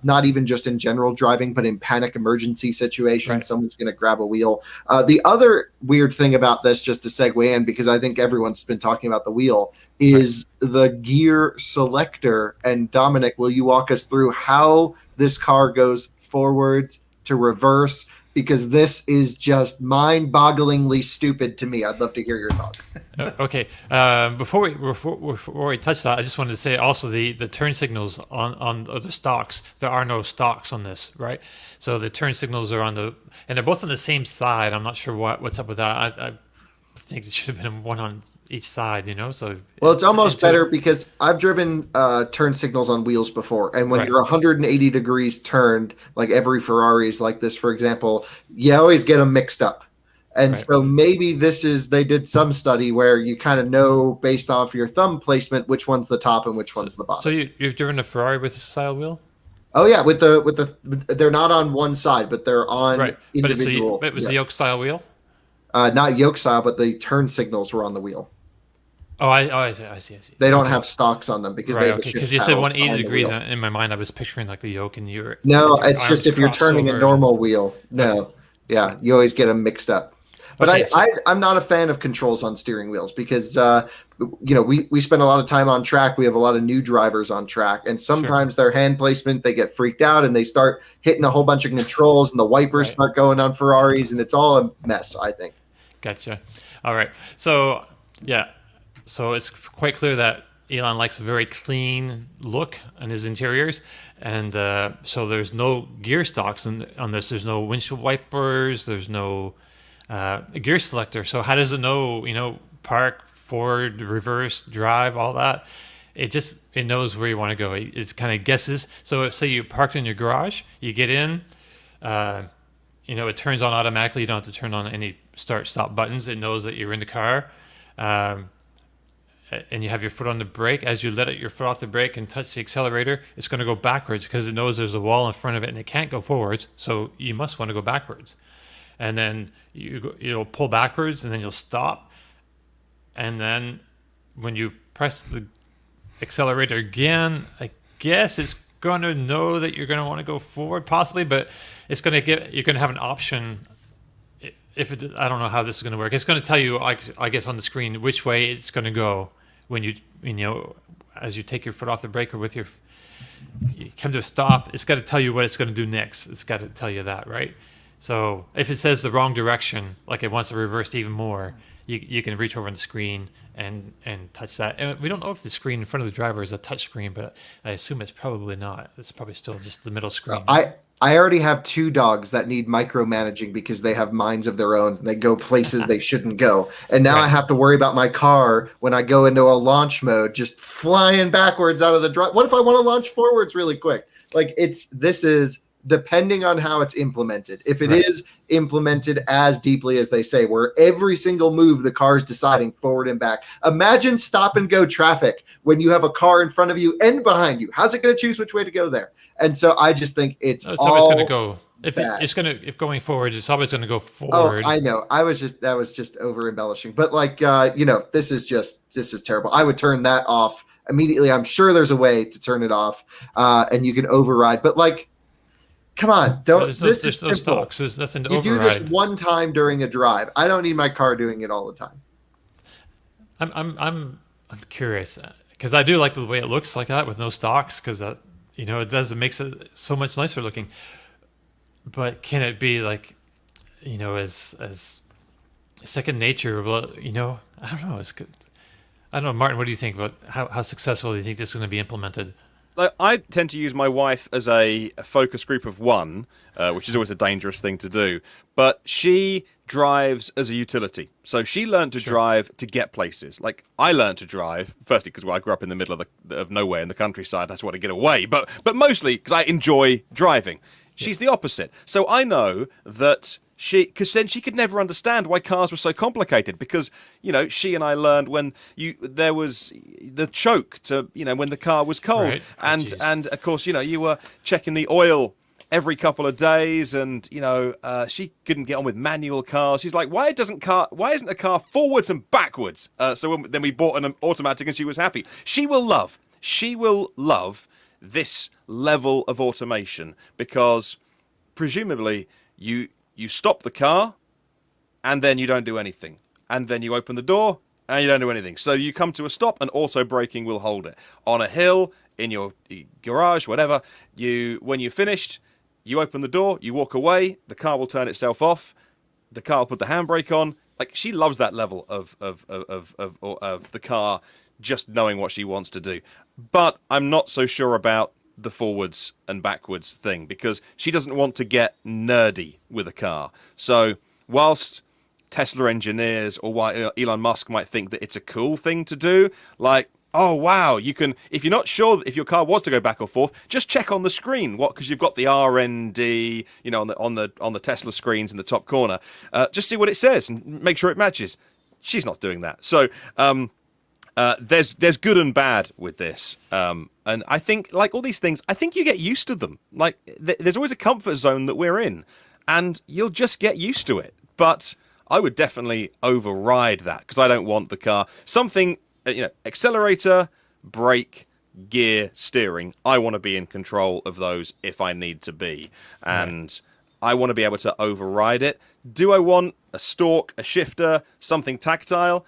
S2: Not even just in general driving, but in panic emergency situations,
S1: Right.
S2: someone's going to grab a wheel. The other weird thing about this, just to segue in, because I think everyone's been talking about the wheel, is the Gear Selector. And Dominic, will you walk us through how this car goes forwards to reverse? Because this is mind-bogglingly stupid to me. I'd love to hear your thoughts.
S1: Okay. Before we touch that, I just wanted to say also the turn signals on the stocks. There are no stocks on this, right? So the turn signals are and they're both on the same side. I'm not sure what's up with that. I think it should have been one on each side, So
S2: well, it's almost better because I've driven turn signals on wheels before, and when you're 180 degrees turned, like every Ferrari is like this, for example, you always get them mixed up. And so maybe they did some study where you kind of know based off your thumb placement which one's the top and which one's the bottom.
S1: So you've driven a Ferrari with a style wheel?
S2: Oh yeah, with the they're not on one side, but they're on individual.
S1: But it was the Yoke style wheel?
S2: Not Yoke style, but the turn signals were on the wheel.
S1: Oh, I see.
S2: They don't have stocks on them because they have the shift
S1: because you said
S2: paddle
S1: 180
S2: behind the
S1: degrees,
S2: wheel.
S1: in my mind I was picturing like the Yoke and your
S2: No,
S1: your
S2: it's just
S1: arms
S2: if you're
S1: crossed
S2: turning
S1: over.
S2: a normal wheel. No, yeah, you always get them mixed up. But
S1: Okay,
S2: I'm not a fan of controls on steering wheels because we spend a lot of time on track. We have a lot of new drivers on track, and sometimes their hand placement, they get freaked out and they start hitting a whole bunch of controls, and the wipers start going on Ferraris, and it's all a mess, I think.
S1: Gotcha. All right. So it's quite clear that Elon likes a very clean look on his interiors, and so there's no gear stocks on this. There's no windshield wipers. There's no gear selector. So how does it know? Park, forward, reverse, drive, all that. It knows where you want to go. It kind of guesses. So if, say you parked in your garage, you get in. It turns on automatically. You don't have to turn on any start stop buttons. It knows that you're in the car. And you have your foot on the brake. As you let your foot off the brake and touch the accelerator, it's going to go backwards because it knows there's a wall in front of it and it can't go forwards. So you must want to go backwards. And then you'll pull backwards and then you'll stop. And then when you press the accelerator again, I guess it's going to know that you're going to want to go forward possibly, but you're going to have an option. I don't know how this is going to work. It's going to tell you, I guess, on the screen which way it's going to go when as you take your foot off the brake or you come to a stop. It's got to tell you what it's going to do next. It's got to tell you that, right? So if it says the wrong direction, like it wants to reverse even more, you can reach over on the screen and touch that. And we don't know if the screen in front of the driver is a touch screen, but I assume it's probably not. It's probably still just the middle screen.
S2: I already have 2 dogs that need micromanaging because they have minds of their own and they go places they shouldn't go. And now I have to worry about my car when I go into a launch mode, just flying backwards out of the drive. What if I want to launch forwards really quick? Like this is depending on how it's implemented. If it is implemented as deeply as they say, where every single move the car is deciding forward and back. Imagine stop and go traffic when you have a car in front of you and behind you. How's it going to choose which way to go there? And so I just think it's
S1: always going to go. If going forward, it's always going to go forward.
S2: Oh, I know. That was just over embellishing. But this is terrible. I would turn that off immediately. I'm sure there's a way to turn it off, and you can override. But come on, this is simple.
S1: Stocks. There's nothing to override.
S2: You do this one time during a drive. I don't need my car doing it all the time.
S1: I'm curious because I do like the way it looks like that with no stocks because it makes it so much nicer looking. But can it be as second nature? Well, I don't know. It's good. I don't know, Martin. What do you think about how successful do you think this is going to be implemented?
S4: I tend to use my wife as a focus group of one, which is always a dangerous thing to do. But she drives as a utility. So she learned to drive to get places. Like I learned to drive, firstly because I grew up in the middle of nowhere in the countryside. That's why to get away. But mostly because I enjoy driving. She's the opposite. So I know that Because then she could never understand why cars were so complicated. Because she and I learned when there was the choke to when the car was cold,
S1: Right. Oh,
S4: and
S1: jeez.
S4: and of course you were checking the oil every couple of days, and she couldn't get on with manual cars. She's like, why isn't the car forwards and backwards? Then we bought an automatic, and she was happy. She will love this level of automation because presumably you stop the car and then you don't do anything, and then you open the door and you don't do anything. So you come to a stop and auto braking will hold it on a hill, in your garage, whatever. When you're finished, you open the door, you walk away, the car will turn itself off, the car will put the handbrake on. Like, she loves that level of the car just knowing what she wants to do. But I'm not so sure about the forwards and backwards thing, because she doesn't want to get nerdy with a car. So whilst Tesla engineers or why Elon Musk might think that it's a cool thing to do, like, oh wow, you can, if you're not sure if your car wants to go back or forth, just check on the screen because you've got the RND, on the Tesla screens in the top corner. Just see what it says and make sure it matches. She's not doing that. So there's good and bad with this. And I think, like all these things, I think you get used to them. Like there's always a comfort zone that we're in, and you'll just get used to it. But I would definitely override that because I don't want the car something. Accelerator, brake, gear, steering. I want to be in control of those if I need to be. And I want to be able to override it. Do I want a stalk, a shifter, something tactile?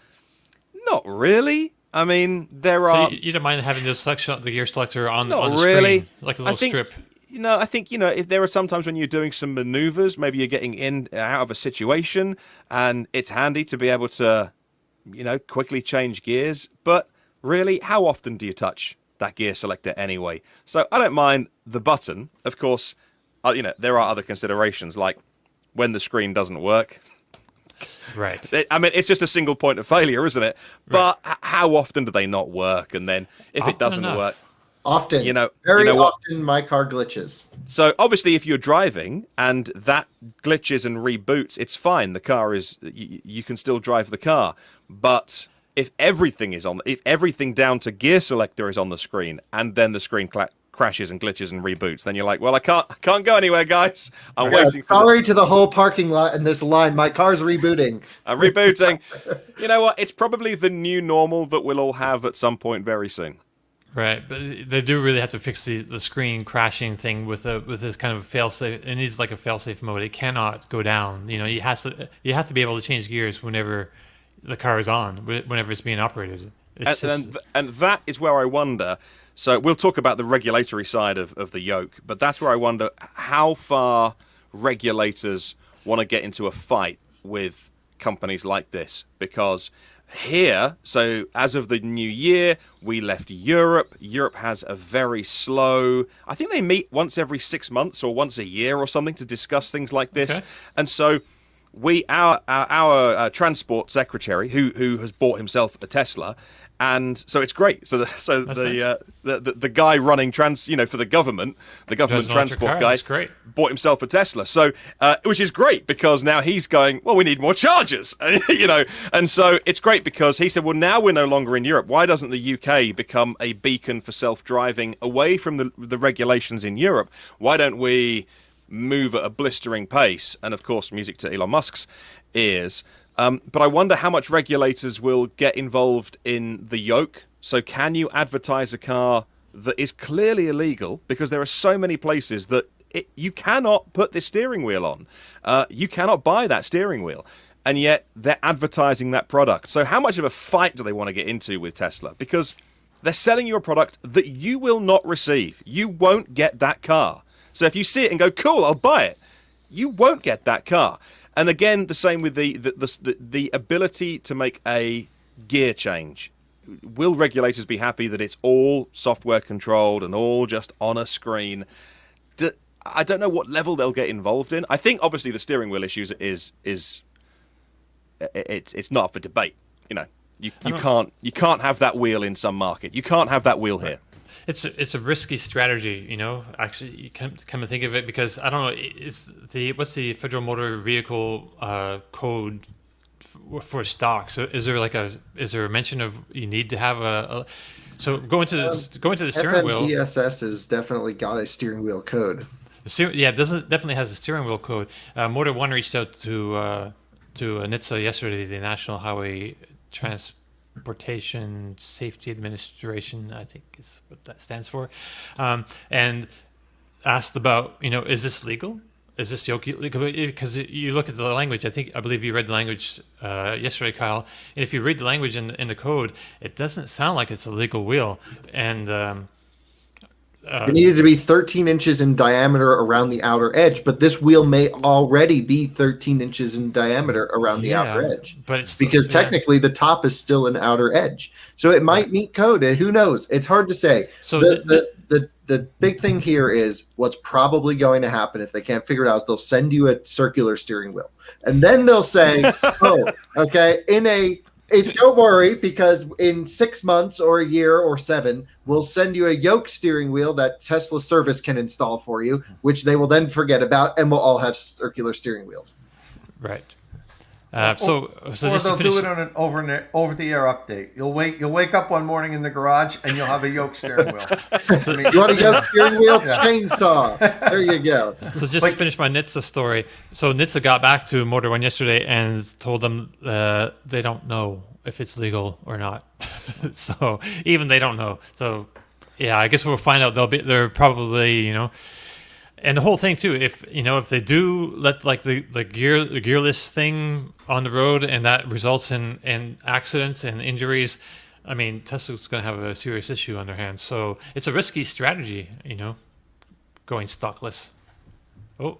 S4: Not really. I mean, there are...
S1: So you don't mind having the gear selector on the
S4: really.
S1: screen, like a little strip?
S4: I think, if there are sometimes when you're doing some maneuvers, maybe you're getting in out of a situation, and it's handy to be able to... quickly change gears, but really, how often do you touch that gear selector anyway? So I don't mind the button. Of course, there are other considerations, like when the screen doesn't work.
S1: Right.
S4: I mean, it's just a single point of failure, isn't it? But how often do they not work? And then if it doesn't work...
S2: Often.
S4: Very
S2: often my car glitches.
S4: So obviously, if you're driving and that glitches and reboots, it's fine. The car is you can still drive the car. But if everything down to gear selector is on the screen, and then the screen crashes and glitches and reboots, then you're like, well, I can't go anywhere, guys. I'm waiting for.
S2: Sorry to the whole parking lot in this line. My car's rebooting.
S4: I'm rebooting. You know what? It's probably the new normal that we'll all have at some point very soon.
S1: Right, but they do really have to fix the screen crashing thing with this kind of fail-safe. It needs like a fail-safe mode. It cannot go down. You have to be able to change gears whenever the car is on, whenever it's being operated.
S4: And that is where I wonder. So we'll talk about the regulatory side of the Yoke, but that's where I wonder how far regulators want to get into a fight with companies like this, because here, so as of the new year, we left Europe. Europe has a very slow... I think they meet once every 6 months or once a year or something to discuss things like this. Okay. And so our transport secretary, who has bought himself a Tesla, and so it's great. So the guy running for the government transport guy bought himself a Tesla. So which is great because now he's going, well, we need more chargers, and so it's great because he said, well, now we're no longer in Europe. Why doesn't the UK become a beacon for self-driving away from the regulations in Europe? Why don't we move at a blistering pace? And of course, music to Elon Musk's ears. But I wonder how much regulators will get involved in the Yoke. So can you advertise a car that is clearly illegal? Because there are so many places that you cannot put this steering wheel on. You cannot buy that steering wheel. And yet they're advertising that product. So how much of a fight do they want to get into with Tesla? Because they're selling you a product that you will not receive. You won't get that car. So if you see it and go, cool, I'll buy it, you won't get that car. And again, the same with the ability to make a gear change. Will regulators be happy that it's all software controlled and all just on a screen? I don't know what level they'll get involved in. I think obviously the steering wheel issues it's not up for debate. You can't have that wheel in some market. You can't have that wheel here.
S1: It's a risky strategy, you know. Actually, you come to think of it, because I don't know. What's the Federal Motor Vehicle code for stock? So is there a mention of you need to have so go into the steering wheel.
S2: FMVSS has definitely got a steering wheel code.
S1: Yeah, it definitely has a steering wheel code. Motor One reached out to NHTSA yesterday, the National Highway Transportation Safety Administration, I think is what that stands for, and asked about, is this legal? Is this Yoke legal? Because you look at the language. I believe you read the language yesterday, Kyle. And if you read the language in the code, it doesn't sound like it's a legal wheel. And
S2: it needed to be 13 inches in diameter around the outer edge, but this wheel may already be 13 inches in diameter around the outer edge.
S1: But it's
S2: because technically the top is still an outer edge, so it might meet code. Who knows? It's hard to say. So the big thing here is what's probably going to happen if they can't figure it out is they'll send you a circular steering wheel, and then they'll say, "Oh, okay, don't worry, because in 6 months or a year or 7, we'll send you a Yoke steering wheel that Tesla service can install for you," which they will then forget about, and we'll all have circular steering wheels.
S1: Right.
S3: Or they'll do it on an over-the-air update. You'll wake up one morning in the garage and you'll have a Yoke steering wheel.
S2: You want a Yoke steering wheel? Yeah. Chainsaw. There you go.
S1: So just to finish my NHTSA story. So NHTSA got back to Motor One yesterday and told them they don't know if it's legal or not. So even they don't know. So yeah, I guess we'll find out. They're probably, And the whole thing too, if they do let the gearless thing on the road and that results in accidents and injuries, I mean, Tesla's going to have a serious issue on their hands. So it's a risky strategy, going stockless. Oh,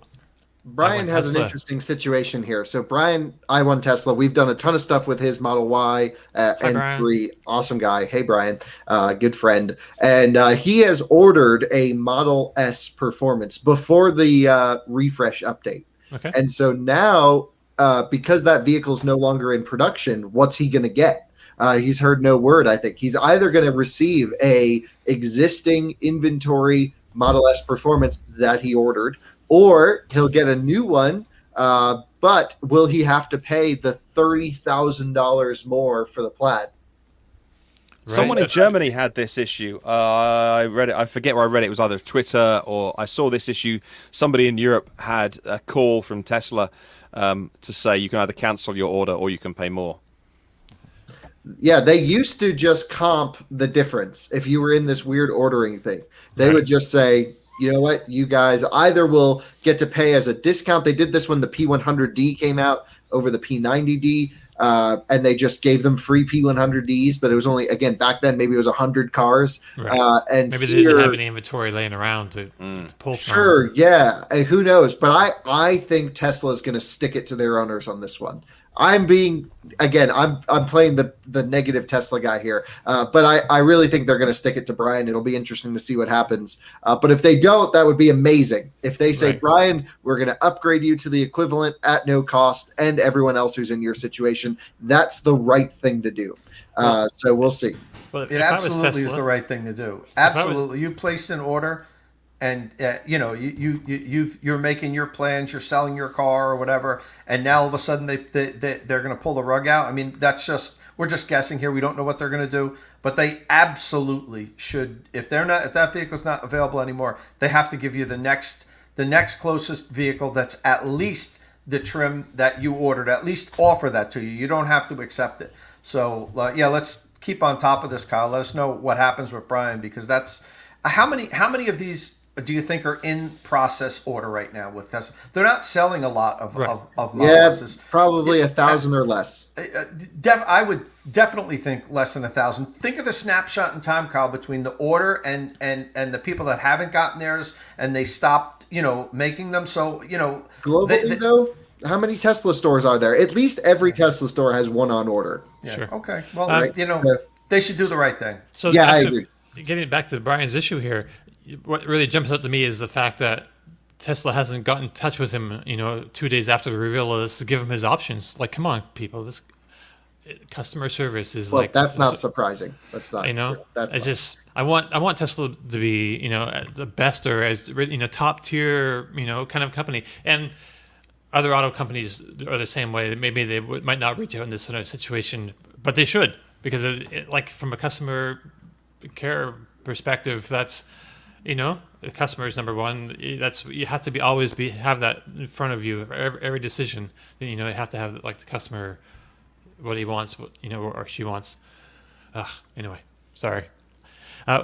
S2: Brian has an interesting situation here. So Brian, I won Tesla. We've done a ton of stuff with his Model Y and
S1: Brian.
S2: 3. Awesome guy. Hey, Brian, good friend. And he has ordered a Model S Performance before the refresh update.
S1: Okay.
S2: And so now, because that vehicle is no longer in production, what's he going to get? He's heard no word, I think. He's either going to receive a existing inventory Model S Performance that he ordered, or he'll get a new one, but will he have to pay the $30,000 more for the Plaid?
S4: Right. Someone in Germany had this issue. I read it. I forget where I read it. It was either Twitter or I saw this issue. Somebody in Europe had a call from Tesla to say you can either cancel your order or you can pay more.
S2: Yeah, they used to just comp the difference. If you were in this weird ordering thing, they would just say, you know what, you guys either will get to pay as a discount. They did this when the P100D came out over the P90D, and they just gave them free P100Ds, but it was only, again, back then, maybe it was 100 cars.
S1: Right.
S2: And
S1: maybe they didn't have any inventory laying around to pull from.
S2: Sure, yeah. Who knows? But I think Tesla's going to stick it to their owners on this one. I'm playing the negative Tesla guy here, but I really think they're going to stick it to Brian. It'll be interesting to see what happens. But if they don't, that would be amazing. If they say, right, Brian, we're going to upgrade you to the equivalent at no cost, and everyone else who's in your situation, that's the right thing to do. So we'll see.
S1: Well,
S3: it absolutely is the right thing to do. Absolutely. You placed an order, and you're making your plans, you're selling your car or whatever, and now all of a sudden they're going to pull the rug out. I mean, we're just guessing here. We don't know what they're going to do, but they absolutely should. If that vehicle's not available anymore, they have to give you the next closest vehicle that's at least the trim that you ordered. At least offer that to you. You don't have to accept it. So let's keep on top of this, Kyle. Let us know what happens with Brian, because that's how many of these do you think are in process order right now with Tesla? They're not selling a lot of Model S's.
S2: Probably 1,000 or less.
S3: I would definitely think less than 1,000. Think of the snapshot in time, Kyle, between the order and the people that haven't gotten theirs and they stopped, making them. So,
S2: globally though, how many Tesla stores are there? At least every Tesla store has one on order.
S3: Yeah.
S1: Sure.
S3: Okay. Well, they should do the right thing.
S1: So
S2: yeah, I agree.
S1: Getting back to Brian's issue here, what really jumps out to me is the fact that Tesla hasn't gotten in touch with him, 2 days after the reveal of this to give him his options. Like, come on, people, customer service is
S2: Well,
S1: like
S2: that's not surprising. That's not.
S1: you know
S2: true. That's
S1: it's
S2: fine.
S1: just I want Tesla to be at the best or as top tier kind of company. And other auto companies are the same way. Maybe they might not reach out in this sort of situation, but they should, because like from a customer care perspective, that's the customer is number one. That's you have to have that in front of you for every decision. You have to have like the customer, what he wants, or she wants. Anyway, sorry.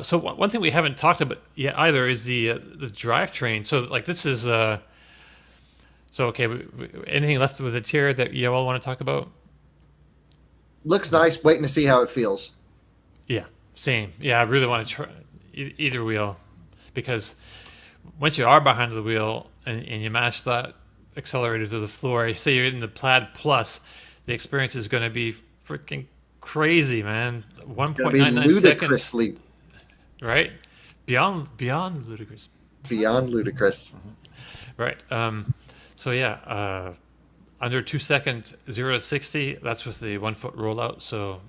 S1: So one thing we haven't talked about yet either is the drivetrain. So like this is so okay. Anything left with the tier that you all want to talk about?
S2: Looks nice. Waiting to see how it feels.
S1: Yeah, same. Yeah, I really want to try either wheel, because once you are behind the wheel and you mash that accelerator to the floor, say you're in the Plaid Plus, the experience is going to be freaking crazy, man. 1.99 seconds,
S2: Ludicrously
S1: right? Beyond ludicrous.
S2: beyond ludicrous.
S1: Right. So yeah, under 2 seconds, 0 to 60. That's with the 1 foot rollout. So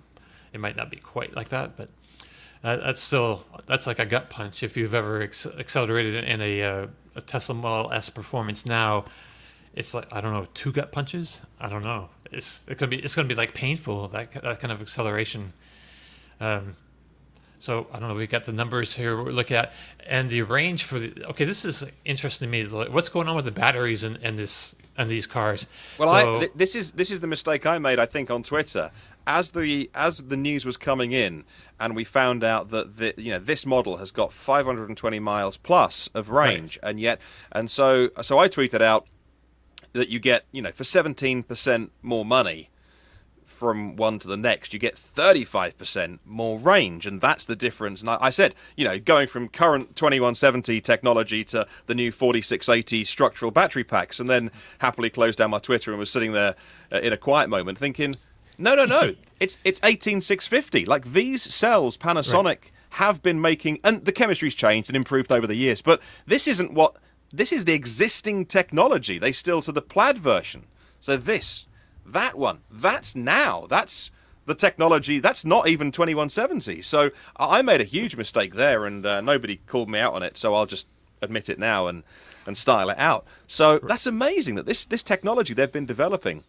S1: it might not be quite like that, but that's like a gut punch. If you've ever accelerated in a Tesla Model S Performance now, it's like, I don't know, 2 gut punches. I don't know. It's gonna be like painful, that kind of acceleration. So I don't know. We got the numbers here we're looking at, and the range for the. Okay, this is interesting to me. What's going on with the batteries and these cars?
S4: Well, this is the mistake I made, I think, on Twitter. As the news was coming in, and we found out that this model has got 520 miles plus of range,
S1: right.
S4: and so I tweeted out that you get for 17% more money from one to the next, you get 35% more range, and that's the difference. And I said, going from current 2170 technology to the new 4680 structural battery packs, and then happily closed down my Twitter and was sitting there in a quiet moment thinking, no, it's 18650. Like, these cells, Panasonic have been making, and the chemistry's changed and improved over the years, but this is the existing technology. They still to the Plaid version. So that one, that's the technology. That's not even 2170. So I made a huge mistake there, and nobody called me out on it. So I'll just admit it now and style it out. So that's amazing that this technology they've been developing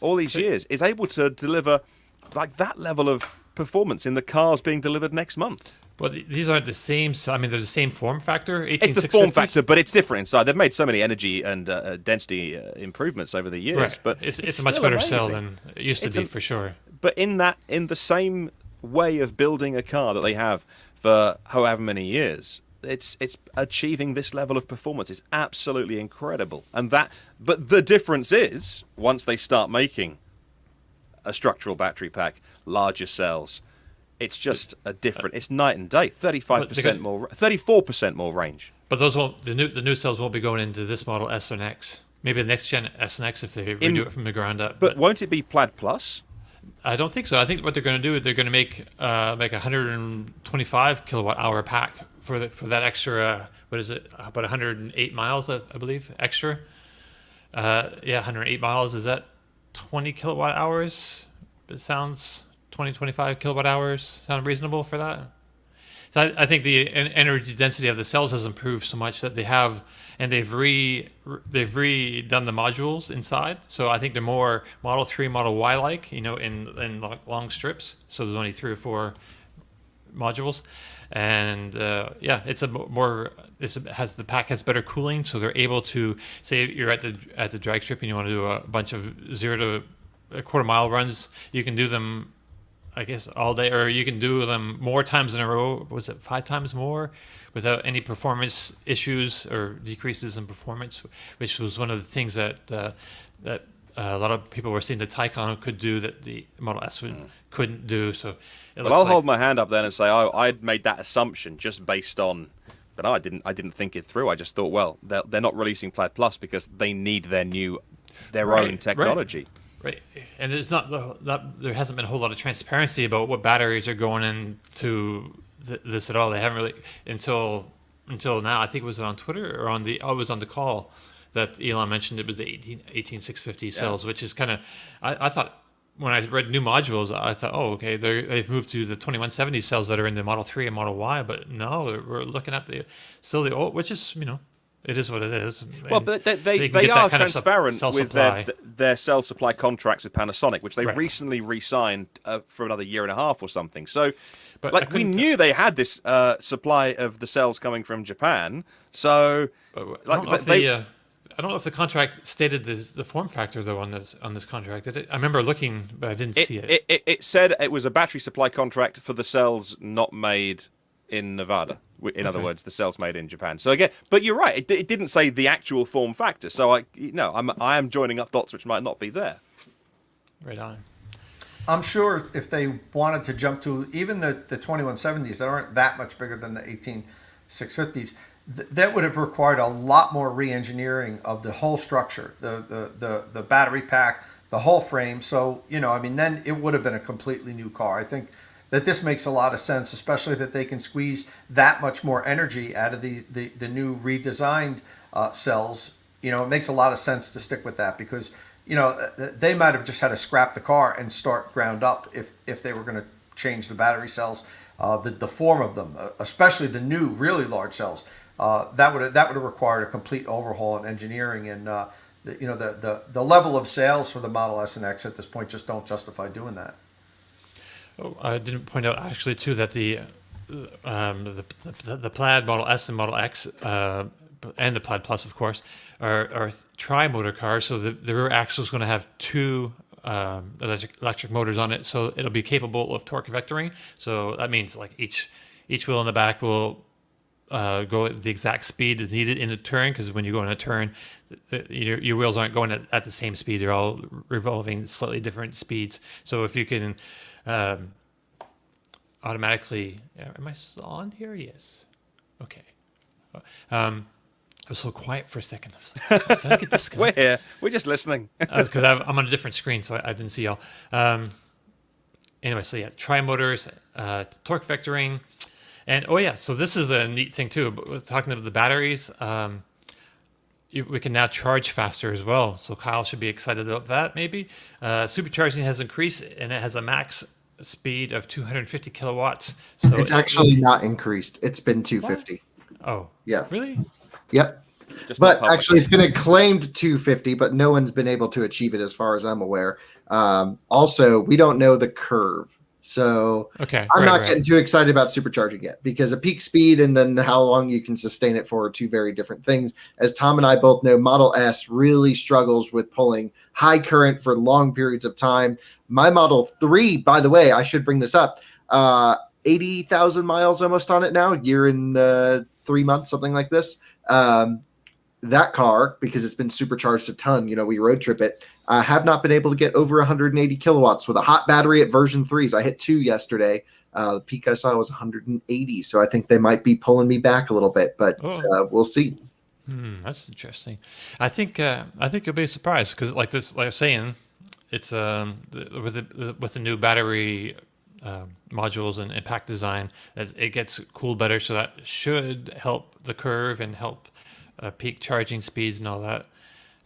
S4: all these years is able to deliver like that level of performance in the cars being delivered next month.
S1: Well, these aren't the same. I mean, they're the same form factor.
S4: It's the form factor, but it's different inside. They've made so many energy and density improvements over the years,
S1: right.
S4: But
S1: it's a much better cell than it used to be, for sure.
S4: But in the same way of building a car that they have for however many years, it's achieving this level of performance. It's absolutely incredible. But the difference is, once they start making a structural battery pack, larger cells, it's just it's night and day. 35% more, 34% more range.
S1: But those the new cells won't be going into this model S and X. Maybe the next gen S and X if they redo it from the ground up.
S4: But won't it be Plaid Plus?
S1: I don't think so. I think what they're going to do is they're going to make 125 kilowatt hour pack for that extra. What is it? About 108 miles, I believe, extra. 108 miles. Is that 20 kilowatt hours? It sounds 25 kilowatt hours sound reasonable for that. So I think the energy density of the cells has improved so much that they've redone the modules inside. So I think they're more Model 3, Model Y like, in long strips. So there's only 3 or 4 modules, and the pack has better cooling, so they're able to say you're at the drag strip and you want to do a bunch of 0 to a quarter mile runs. You can do them, I guess, all day, or you can do them more times in a row. Was it 5 times more without any performance issues or decreases in performance, which was one of the things that a lot of people were saying the Taycan could do that the Model S couldn't do. So
S4: I'll hold my hand up then and say I'd made that assumption just based on, but I didn't think it through. I just thought, well, they're not releasing Plaid Plus because they need their own technology.
S1: Right, and there hasn't been a whole lot of transparency about what batteries are going into this at all. They haven't really until now. I think it was on Twitter or it was on the call that Elon mentioned it was the 18650 cells, which is kind of I thought when I read new modules, I thought, oh, okay, they've moved to the 2170 cells that are in the Model 3 and Model Y, but no, we're looking at still the old, which is, it is what it is.
S4: Well,
S1: And
S4: but
S1: they
S4: they
S1: get
S4: are
S1: that kind of
S4: transparent
S1: cell
S4: with
S1: supply.
S4: their cell supply contracts with Panasonic, which they
S1: Right.
S4: recently re-signed for another year and a half or something. So,
S1: But I
S4: like, we
S1: couldn't-
S4: knew they had this supply of the cells coming from Japan. So, like,
S1: I don't know if the contract stated the form factor though on this contract. Did it? I remember looking, but I didn't see it.
S4: it said it was a battery supply contract for the cells not made in Nevada. In other words, the cells made in Japan. So again, but you're right. It didn't say the actual form factor. So I am joining up dots which might not be there.
S1: Right on.
S3: I'm sure if they wanted to jump to even the 2170s that aren't that much bigger than the 18650s, that would have required a lot more re-engineering of the whole structure, the battery pack, the whole frame. So, then it would have been a completely new car. I think that this makes a lot of sense, especially that they can squeeze that much more energy out of the new redesigned cells. It makes a lot of sense to stick with that because, they might have just had to scrap the car and start ground up if they were going to change the battery cells, the form of them, especially the new really large cells. That would have required a complete overhaul in engineering, and the level of sales for the Model S and X at this point just don't justify doing that.
S1: Oh, I didn't point out actually too that the Plaid Model S and Model X and the Plaid Plus, of course, are tri-motor cars. So the rear axle is going to have two electric motors on it, so it'll be capable of torque vectoring. So that means like each wheel in the back will go at the exact speed is needed in a turn, because when you go in a turn, your wheels aren't going at the same speed. They're all revolving slightly different speeds. So if you can automatically... Am I still on here? Yes. Okay. I was so quiet for a second. I was like, did I get disconnected?
S4: We're here. We're just listening.
S1: That's because I'm on a different screen, so I didn't see y'all. Anyway, so yeah, tri-motors, torque vectoring. And so this is a neat thing too. But talking about the batteries, we can now charge faster as well. So Kyle should be excited about that. Maybe supercharging has increased, and it has a max speed of 250 kilowatts. So
S2: It's actually not increased. It's been 250.
S1: Oh,
S2: Yeah.
S1: really?
S2: Yep.
S4: Just
S2: But
S4: not public.
S2: actually, it's been acclaimed 250, but no one's been able to achieve it as far as I'm aware. Also, we don't know the curve. So
S1: Okay.
S2: I'm not
S1: right.
S2: getting too excited about supercharging yet, because a peak speed and then how long you can sustain it for are two very different things. As Tom and I both know, Model S really struggles with pulling high current for long periods of time. My Model 3, by the way, I should bring this up, 80,000 miles almost on it now, year and 3 months, something like this. That car, because it's been supercharged a ton, we road trip it, have not been able to get over 180 kilowatts with a hot battery at version 3s. I hit 2 yesterday. The peak I saw was 180, so I think they might be pulling me back a little bit, but we'll see.
S1: That's interesting. I think you'll be surprised, because like I was saying, it's with the new battery modules and pack design, that it gets cooled better, so that should help the curve and help peak charging speeds and all that.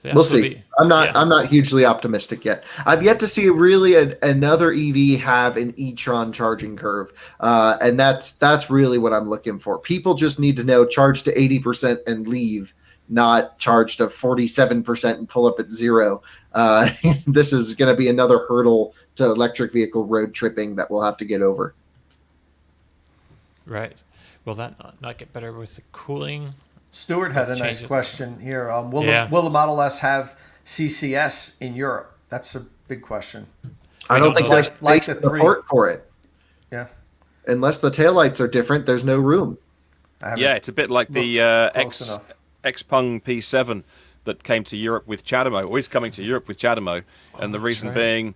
S1: So
S2: We'll see. I'm not hugely optimistic yet. I've yet to see really another EV have an e-tron charging curve, and that's really what I'm looking for. People just need to know charge to 80% and leave, not charge to 47% and pull up at 0. This is going to be another hurdle to electric vehicle road tripping that we'll have to get over.
S1: Right. Will that not get better with the cooling?
S3: Stuart had a
S1: Let's
S3: nice
S1: change it.
S3: question here. Will the Model S have CCS in Europe? That's a big question.
S2: I don't think
S1: know.
S2: there's
S3: Like
S2: space
S3: the
S2: in the
S3: 3.
S2: port for it.
S3: Yeah.
S2: Unless the taillights are different, there's no room.
S4: Yeah, it's a bit like the
S3: close enough.
S4: Xpeng P7 that came to Europe with CHAdeMO, or is coming to Europe with CHAdeMO, and the reason
S1: right.
S4: being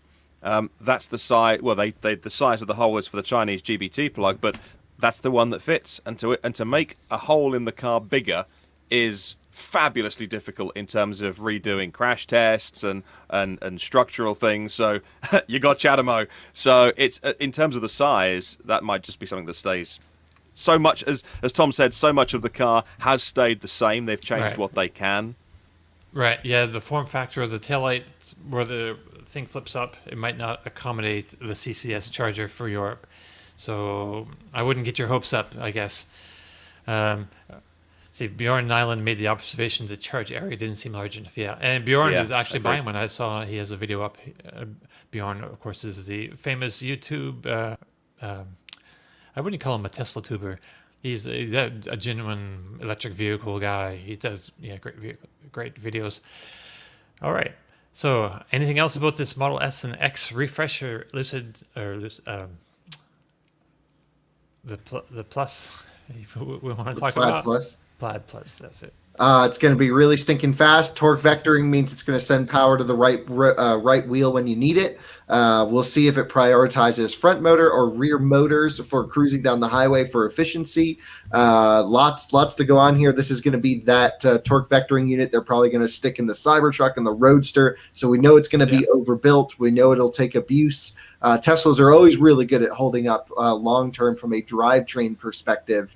S4: that's the size. Well, the size of the hole is for the Chinese GBT plug, but that's the one that fits. And to make a hole in the car bigger is fabulously difficult in terms of redoing crash tests and structural things. So you got CHAdeMO. So it's in terms of the size, that might just be something that stays. So much as Tom said, so much of the car has stayed the same. They've changed
S1: Right.
S4: what they can.
S1: Right. Yeah. The form factor of the taillights were the thing flips up, it might not accommodate the CCS charger for Europe. So I wouldn't get your hopes up, I guess. See, Bjorn Nyland made the observation the charge area didn't seem large enough. Yeah, and Bjorn is actually buying one. I saw he has a video up. Bjorn, of course, is the famous YouTube. I wouldn't call him a Tesla tuber. He's a genuine electric vehicle guy. He does great videos. All right. So, anything else about this Model S and X refresher, Lucid, or the Plus? We want to talk
S2: Plaid
S1: about
S2: Plus.
S1: Plaid Plus. That's it.
S2: It's going to be really stinking fast. Torque vectoring means it's going to send power to the right wheel when you need it. We'll see if it prioritizes front motor or rear motors for cruising down the highway for efficiency. Lots to go on here. This is going to be that torque vectoring unit they're probably going to stick in the Cybertruck and the Roadster. So we know it's going to be overbuilt. We know it'll take abuse. Teslas are always really good at holding up long-term from a drivetrain perspective,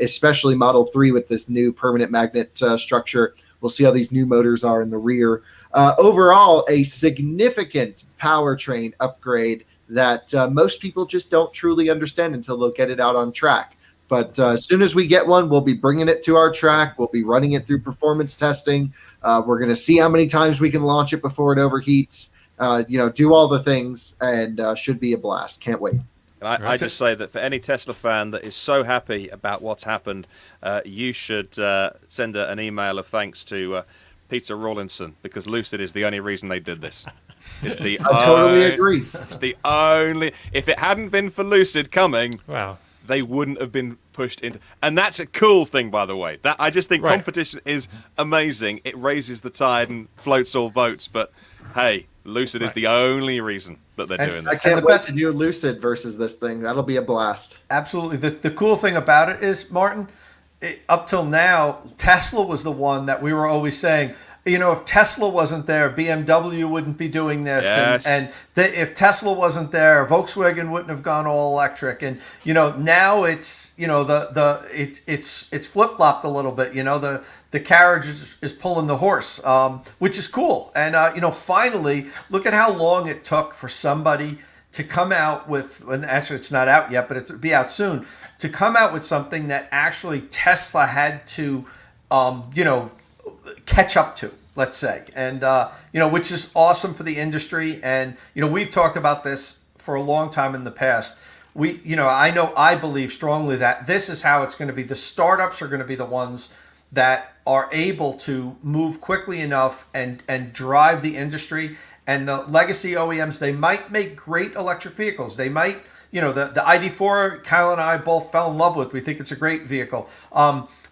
S2: especially Model 3 with this new permanent magnet structure. We'll see how these new motors are in the rear. Overall, a significant powertrain upgrade that most people just don't truly understand until they'll get it out on track. But as soon as we get one, we'll be bringing it to our track. We'll be running it through performance testing. We're going to see how many times we can launch it before it overheats. Do all the things, and should be a blast. Can't wait.
S4: And I just say that for any Tesla fan that is so happy about what's happened, you should send an email of thanks to Peter Rawlinson, because Lucid is the only reason they did this. It's the
S2: I totally agree.
S4: It's the only. If it hadn't been for Lucid coming,
S1: Wow,
S4: they wouldn't have been pushed into. And that's a cool thing, by the way. That I just think competition is amazing. It raises the tide and floats all boats. But hey, Lucid is the only reason that they're doing this.
S2: I can't wait to do Lucid versus this thing. That'll be a blast.
S3: Absolutely. The cool thing about it is, Martin, up till now, Tesla was the one that we were always saying, if Tesla wasn't there, BMW wouldn't be doing this.
S4: Yes.
S3: And if Tesla wasn't there, Volkswagen wouldn't have gone all electric. And, now it's, it's flip-flopped a little bit. The carriage is pulling the horse, which is cool. And, finally, look at how long it took for somebody to come out with, and actually it's not out yet, but it'll be out soon, to come out with something that actually Tesla had to, catch up to, let's say. And, which is awesome for the industry. And, we've talked about this for a long time in the past. I believe strongly that this is how it's going to be. The startups are going to be the ones that are able to move quickly enough and drive the industry. And the legacy OEMs, they might make great electric vehicles. They might, the ID4, Kyle and I both fell in love with. We think it's a great vehicle.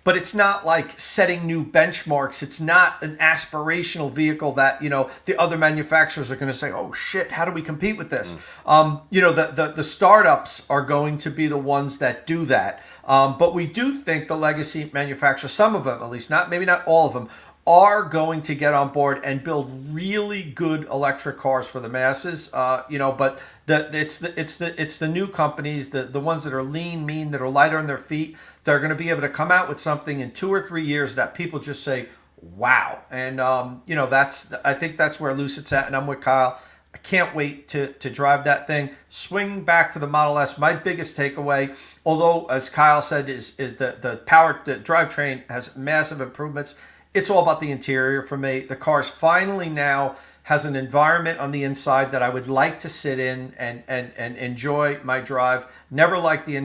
S3: But it's not like setting new benchmarks. It's not an aspirational vehicle that, the other manufacturers are going to say, oh, shit, how do we compete with this? The startups are going to be the ones that do that. But we do think the legacy manufacturers, some of them at least, maybe not all of them, are going to get on board and build really good electric cars for the masses. But it's the new companies, the ones that are lean, mean, that are lighter on their feet. They're going to be able to come out with something in 2 or 3 years that people just say, wow. And I think that's where Lucid's at, and I'm with Kyle. I can't wait to drive that thing. Swinging back to the Model S, my biggest takeaway, although as Kyle said, is the drivetrain has massive improvements. It's all about the interior for me. The car's finally now has an environment on the inside that I would like to sit in and enjoy my drive. Never liked the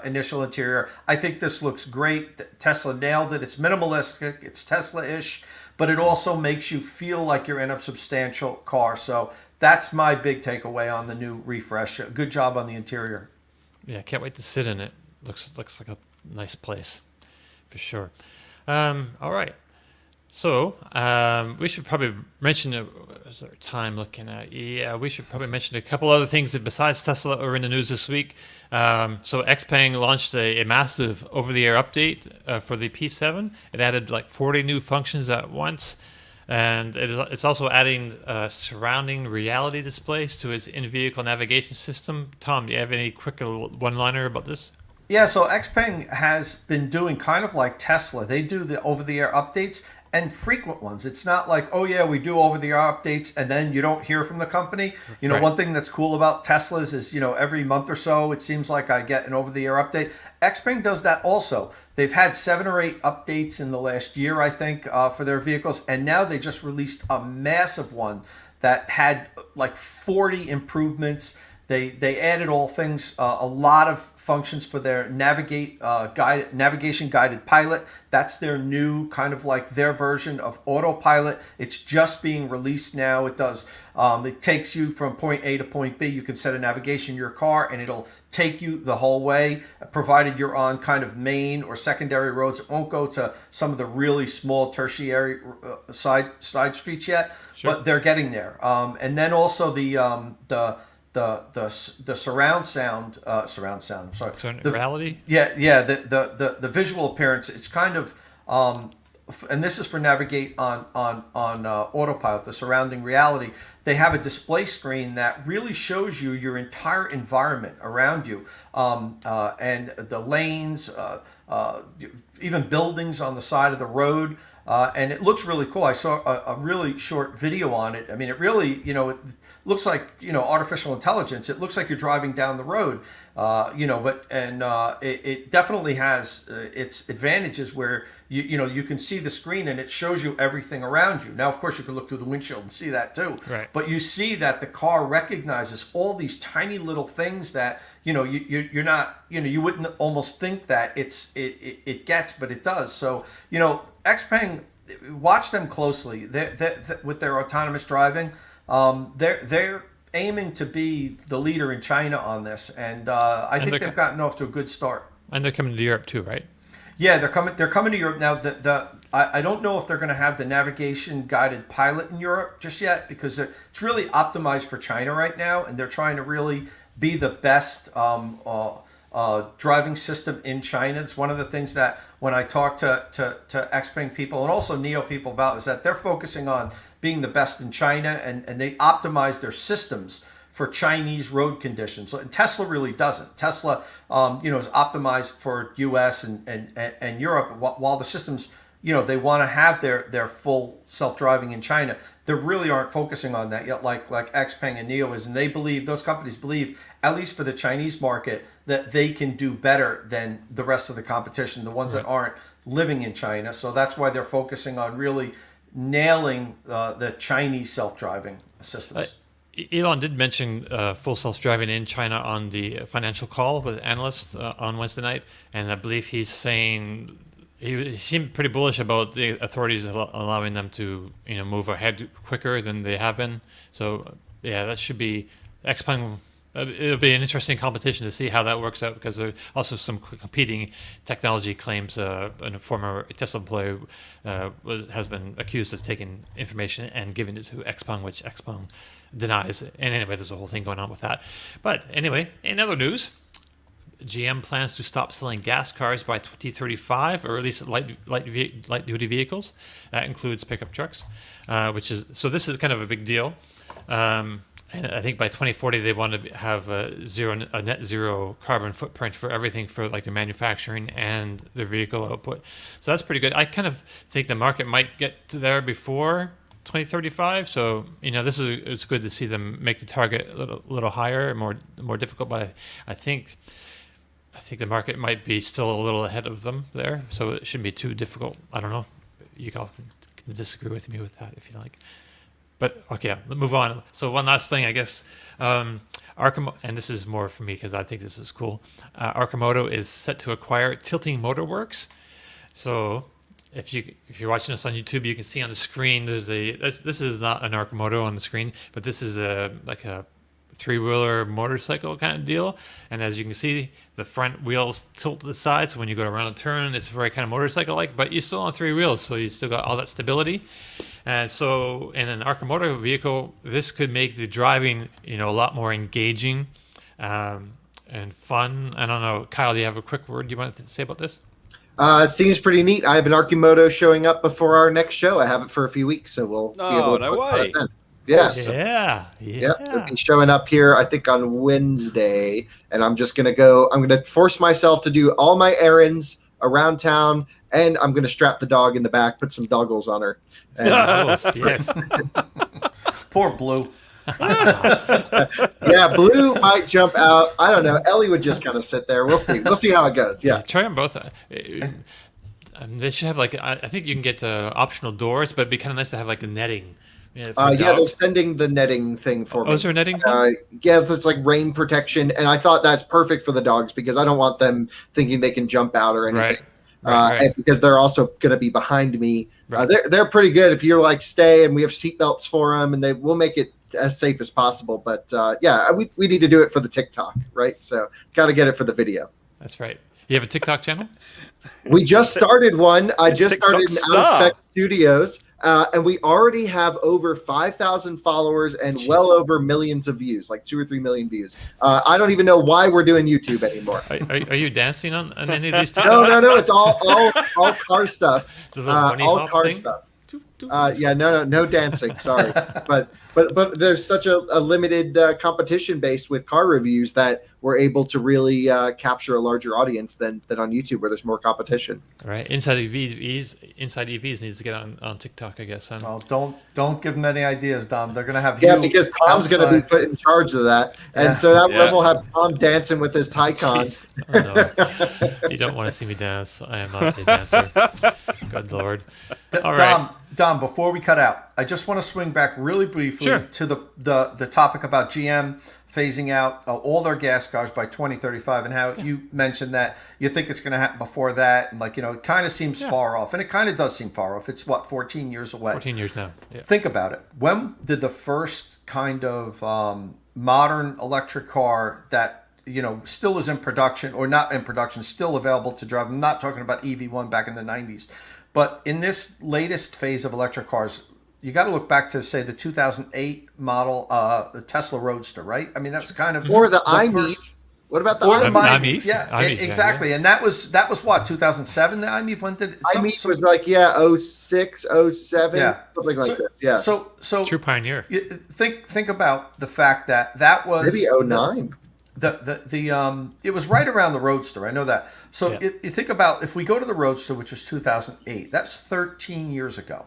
S3: initial interior. I think this looks great. Tesla nailed it. It's minimalistic. It's Tesla-ish, but it also makes you feel like you're in a substantial car. So that's my big takeaway on the new refresh. Good job on the interior.
S1: Yeah, can't wait to sit in it. Looks like a nice place, for sure. All right. So we should probably mention, is there time looking at? Yeah, we should probably mention a couple other things that besides Tesla are in the news this week. So Xpeng launched a massive over-the-air update for the P7. It added like 40 new functions at once. And it's also adding surrounding reality displays to its in-vehicle navigation system. Tom, do you have any quick one-liner about this?
S3: Yeah, so Xpeng has been doing kind of like Tesla. They do the over-the-air updates and frequent ones. It's not like, oh yeah, we do over-the-air updates and then you don't hear from the company.
S1: Right.
S3: One thing that's cool about Teslas is, every month or so, it seems like I get an over-the-air update. Xpeng does that also. They've had 7 or 8 updates in the last year, I think, for their vehicles, and now they just released a massive one that had like 40 improvements. They added all things, a lot of functions for their navigation guided pilot. That's their new kind of like their version of autopilot. It's just being released now. It does. It takes you from point A to point B. You can set a navigation in your car, and it'll take you the whole way, provided you're on kind of main or secondary roads. It won't go to some of the really small tertiary side streets yet, but they're getting there. And then also the surround sound. I'm sorry.
S1: Reality.
S3: The visual appearance. It's kind of and this is for navigate on autopilot. The surrounding reality. They have a display screen that really shows you your entire environment around you, and the lanes, even buildings on the side of the road. And it looks really cool. I saw a really short video on it. I mean, it really, it looks like, artificial intelligence. It looks like you're driving down the road, it definitely has its advantages where you can see the screen and it shows you everything around you. Now, of course, you can look through the windshield and see that too.
S1: Right.
S3: But you see that the car recognizes all these tiny little things that you're not, you wouldn't almost think that it gets, but it does. So Xpeng, watch them closely. They're with their autonomous driving. They're aiming to be the leader in China on this, and I think they've gotten off to a good start.
S1: And they're coming to Europe too, right?
S3: Yeah, they're coming to Europe now. I don't know if they're going to have the navigation guided pilot in Europe just yet, because it's really optimized for China right now, and they're trying to really be the best driving system in China. It's one of the things that when I talk to Xpeng people and also NIO people about is that they're focusing on being the best in China, and they optimize their systems for Chinese road conditions. And Tesla really doesn't. Tesla, is optimized for U.S. and Europe, while the systems, they want to have their full self-driving in China. They really aren't focusing on that yet, like Xpeng and NIO is, and those companies believe, at least for the Chinese market, that they can do better than the rest of the competition, the ones that aren't living in China. So that's why they're focusing on really nailing the Chinese self-driving systems.
S1: Elon did mention full self-driving in China on the financial call with analysts on Wednesday night, and I believe he's saying he seemed pretty bullish about the authorities allowing them to move ahead quicker than they have been. So yeah, that should be Xpeng. It'll be an interesting competition to see how that works out, because there are also some competing technology claims. And a former Tesla employee has been accused of taking information and giving it to Xpeng, which Xpeng denies. And anyway, there's a whole thing going on with that. But anyway, in other news, GM plans to stop selling gas cars by 2035, or at least light duty vehicles. That includes pickup trucks, so this is kind of a big deal. And I think by 2040 they want to have a net zero carbon footprint for everything, for like their manufacturing and their vehicle output. So that's pretty good. I kind of think the market might get to there before 2035. So it's good to see them make the target a little higher, more difficult. But I think the market might be still a little ahead of them there. So it shouldn't be too difficult. I don't know. You all can disagree with me with that if you like. But okay, let's move on. So one last thing, I guess, Arcimoto, and this is more for me because I think this is cool. Arcimoto is set to acquire Tilting Motor Works. So if you're watching this on YouTube, you can see on the screen this is not an Arcimoto on the screen, but this is a 3-wheeler motorcycle kind of deal. And as you can see, the front wheels tilt to the side, so when you go around a turn, it's very kind of motorcycle-like, but you're still on 3 wheels, so you still got all that stability. And so in an Arcimoto vehicle, this could make the driving, a lot more engaging and fun. I don't know, Kyle, do you have a quick word you want to say about this?
S2: It seems pretty neat. I have an Arcimoto showing up before our next show. I have it for a few weeks, so we'll be able to talk about it then. Yeah.
S1: Awesome. Yeah.
S2: It'll be showing up here, I think, on Wednesday, and I'm just going to force myself to do all my errands around town, and I'm going to strap the dog in the back, put some doggles on her. And,
S1: Yes.
S3: Poor Blue.
S2: yeah, Blue might jump out. I don't know. Ellie would just kind of sit there. We'll see. We'll see how it goes. Yeah.
S1: Try them both. They should have like I think you can get optional doors, but it'd be kind of nice to have like the netting.
S2: Yeah, they're sending the netting thing for me.
S1: Oh, is there a netting?
S2: Yeah, it's like rain protection, and I thought that's perfect for the dogs because I don't want them thinking they can jump out or anything. Right. And because they're also going to be behind me. Right. They're pretty good. If you're like stay, and we have seatbelts for them, and we'll make it as safe as possible. But we need to do it for the TikTok, right? So got to get it for the video.
S1: That's right. You have a TikTok channel?
S2: We just started one. I just started in Outspec Studios. And we already have over 5,000 followers and well over millions of views, like 2 or 3 million views. I don't even know why we're doing YouTube anymore.
S1: Are you dancing on any of these?
S2: No. It's all car stuff. All car stuff. No dancing. Sorry, but there's such a limited competition base with car reviews that we're able to really capture a larger audience than on YouTube, where there's more competition.
S1: Right. Inside EVs needs to get on TikTok, I guess.
S3: Well, don't give them any ideas, Dom. They're gonna have
S2: because Tom's gonna be put in charge of that, and so we'll have Tom dancing with his Taycan.
S1: Oh, no. You don't want to see me dance. I am not a dancer. Good Lord. All right.
S3: Dom, before we cut out, I just want to swing back really briefly to the topic about GM phasing out all their gas cars by 2035, and how you mentioned that you think it's going to happen before that, and it kind of seems far off, and it kind of does seem far off. It's 14 years away.
S1: 14 years now. Yeah.
S3: Think about it. When did the first kind of modern electric car that still is in production, or not in production, still available to drive? I'm not talking about EV1 back in the 90s. But in this latest phase of electric cars, you got to look back to, say, the 2008 model, the Tesla Roadster, right? I mean, that's kind of
S2: or the iMeave. What about the
S3: iMeave? Yeah, exactly. Yeah. And that was what, 2007? The iMeave, when did
S2: iMeave was like 06, 07, something like this. Yeah.
S3: So
S1: true pioneer.
S3: Think about the fact that was
S2: maybe 09.
S3: It was right around the Roadster. I know that. So you think about, if we go to the Roadster, which was 2008, that's 13 years ago.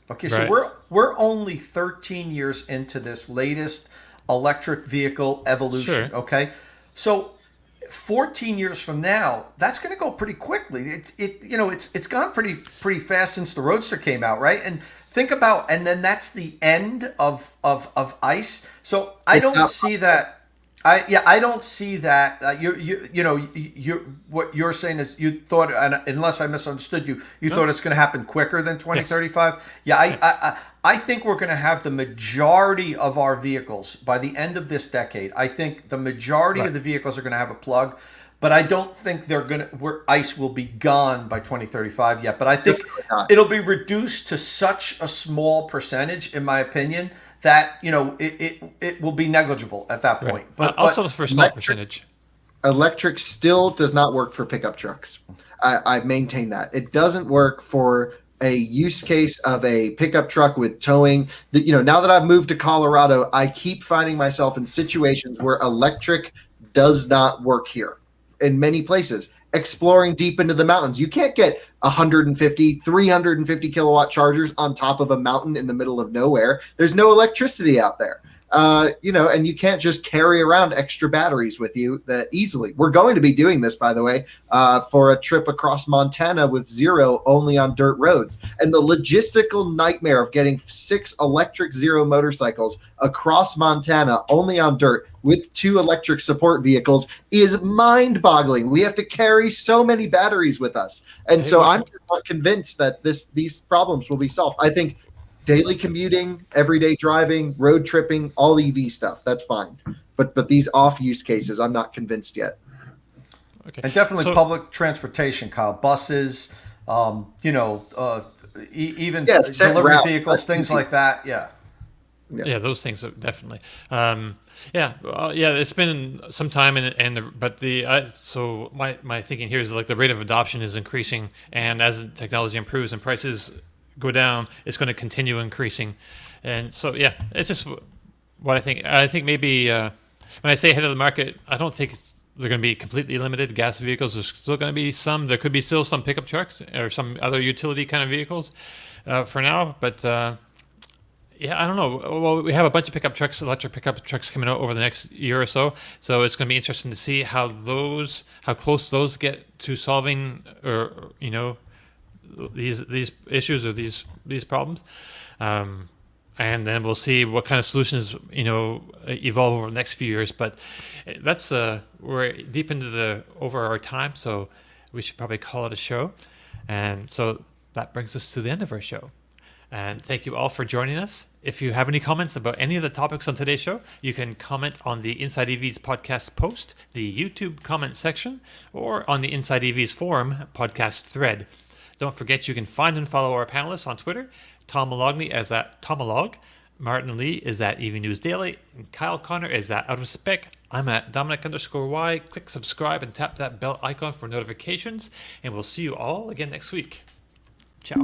S3: Okay, so we're only 13 years into this latest electric vehicle evolution. Sure. Okay, so 14 years from now, that's going to go pretty quickly. It's gone pretty fast since the Roadster came out, right? And think about, and then that's the end of ICE. So I don't see that. I don't see that. What you're saying is you thought, unless I misunderstood you, thought it's going to happen quicker than 2035. Yes. Yeah, I think we're going to have the majority of our vehicles by the end of this decade. I think the majority of the vehicles are going to have a plug, but I don't think ICE will be gone by 2035 yet. But I think it'll be reduced to such a small percentage, in my opinion, that it will be negligible at that point.
S1: But also for a small percentage.
S2: Electric still does not work for pickup trucks. I maintain that. It doesn't work for a use case of a pickup truck with towing. Now that I've moved to Colorado, I keep finding myself in situations where electric does not work here in many places. Exploring deep into the mountains, you can't get 150, 350 kilowatt chargers on top of a mountain in the middle of nowhere. There's no electricity out there. And you can't just carry around extra batteries with you that easily. We're going to be doing this, by the way, for a trip across Montana with zero only on dirt roads. And the logistical nightmare of getting 6 electric zero motorcycles across Montana only on dirt with 2 electric support vehicles is mind-boggling. We have to carry so many batteries with us. And so I'm just not convinced that these problems will be solved. I think daily commuting, everyday driving, road tripping, all EV stuff, that's fine. But these off use cases, I'm not convinced yet.
S3: Okay. And definitely public transportation, Kyle, buses, even delivery vehicles, things like that.
S1: Yeah, those things are definitely. It's been some time, so my thinking here is like the rate of adoption is increasing, and as technology improves and prices go down, it's going to continue increasing. And so it's just what I think. I think maybe when I say ahead of the market, I don't think they're going to be completely limited. Gas vehicles, there's still going to be some. There could be still some pickup trucks or some other utility kind of vehicles for now. But yeah, I don't know. Well, we have a bunch of pickup trucks, electric pickup trucks coming out over the next year or so. So it's going to be interesting to see how close those get to solving, or these issues or these problems. And then we'll see what kind of solutions evolve over the next few years. But that's we're deep into over our time, so we should probably call it a show. And so that brings us to the end of our show. And thank you all for joining us. If you have any comments about any of the topics on today's show, you can comment on the Inside EVs podcast post, the YouTube comment section, or on the Inside EVs forum podcast thread. Don't forget you can find and follow our panelists on Twitter. Tom Malogney is at Tomolog, Martin Lee is at EV News Daily, and Kyle Connor is at Out of Spec. I'm at Dominic_Y. Click subscribe and tap that bell icon for notifications, and we'll see you all again next week. Ciao.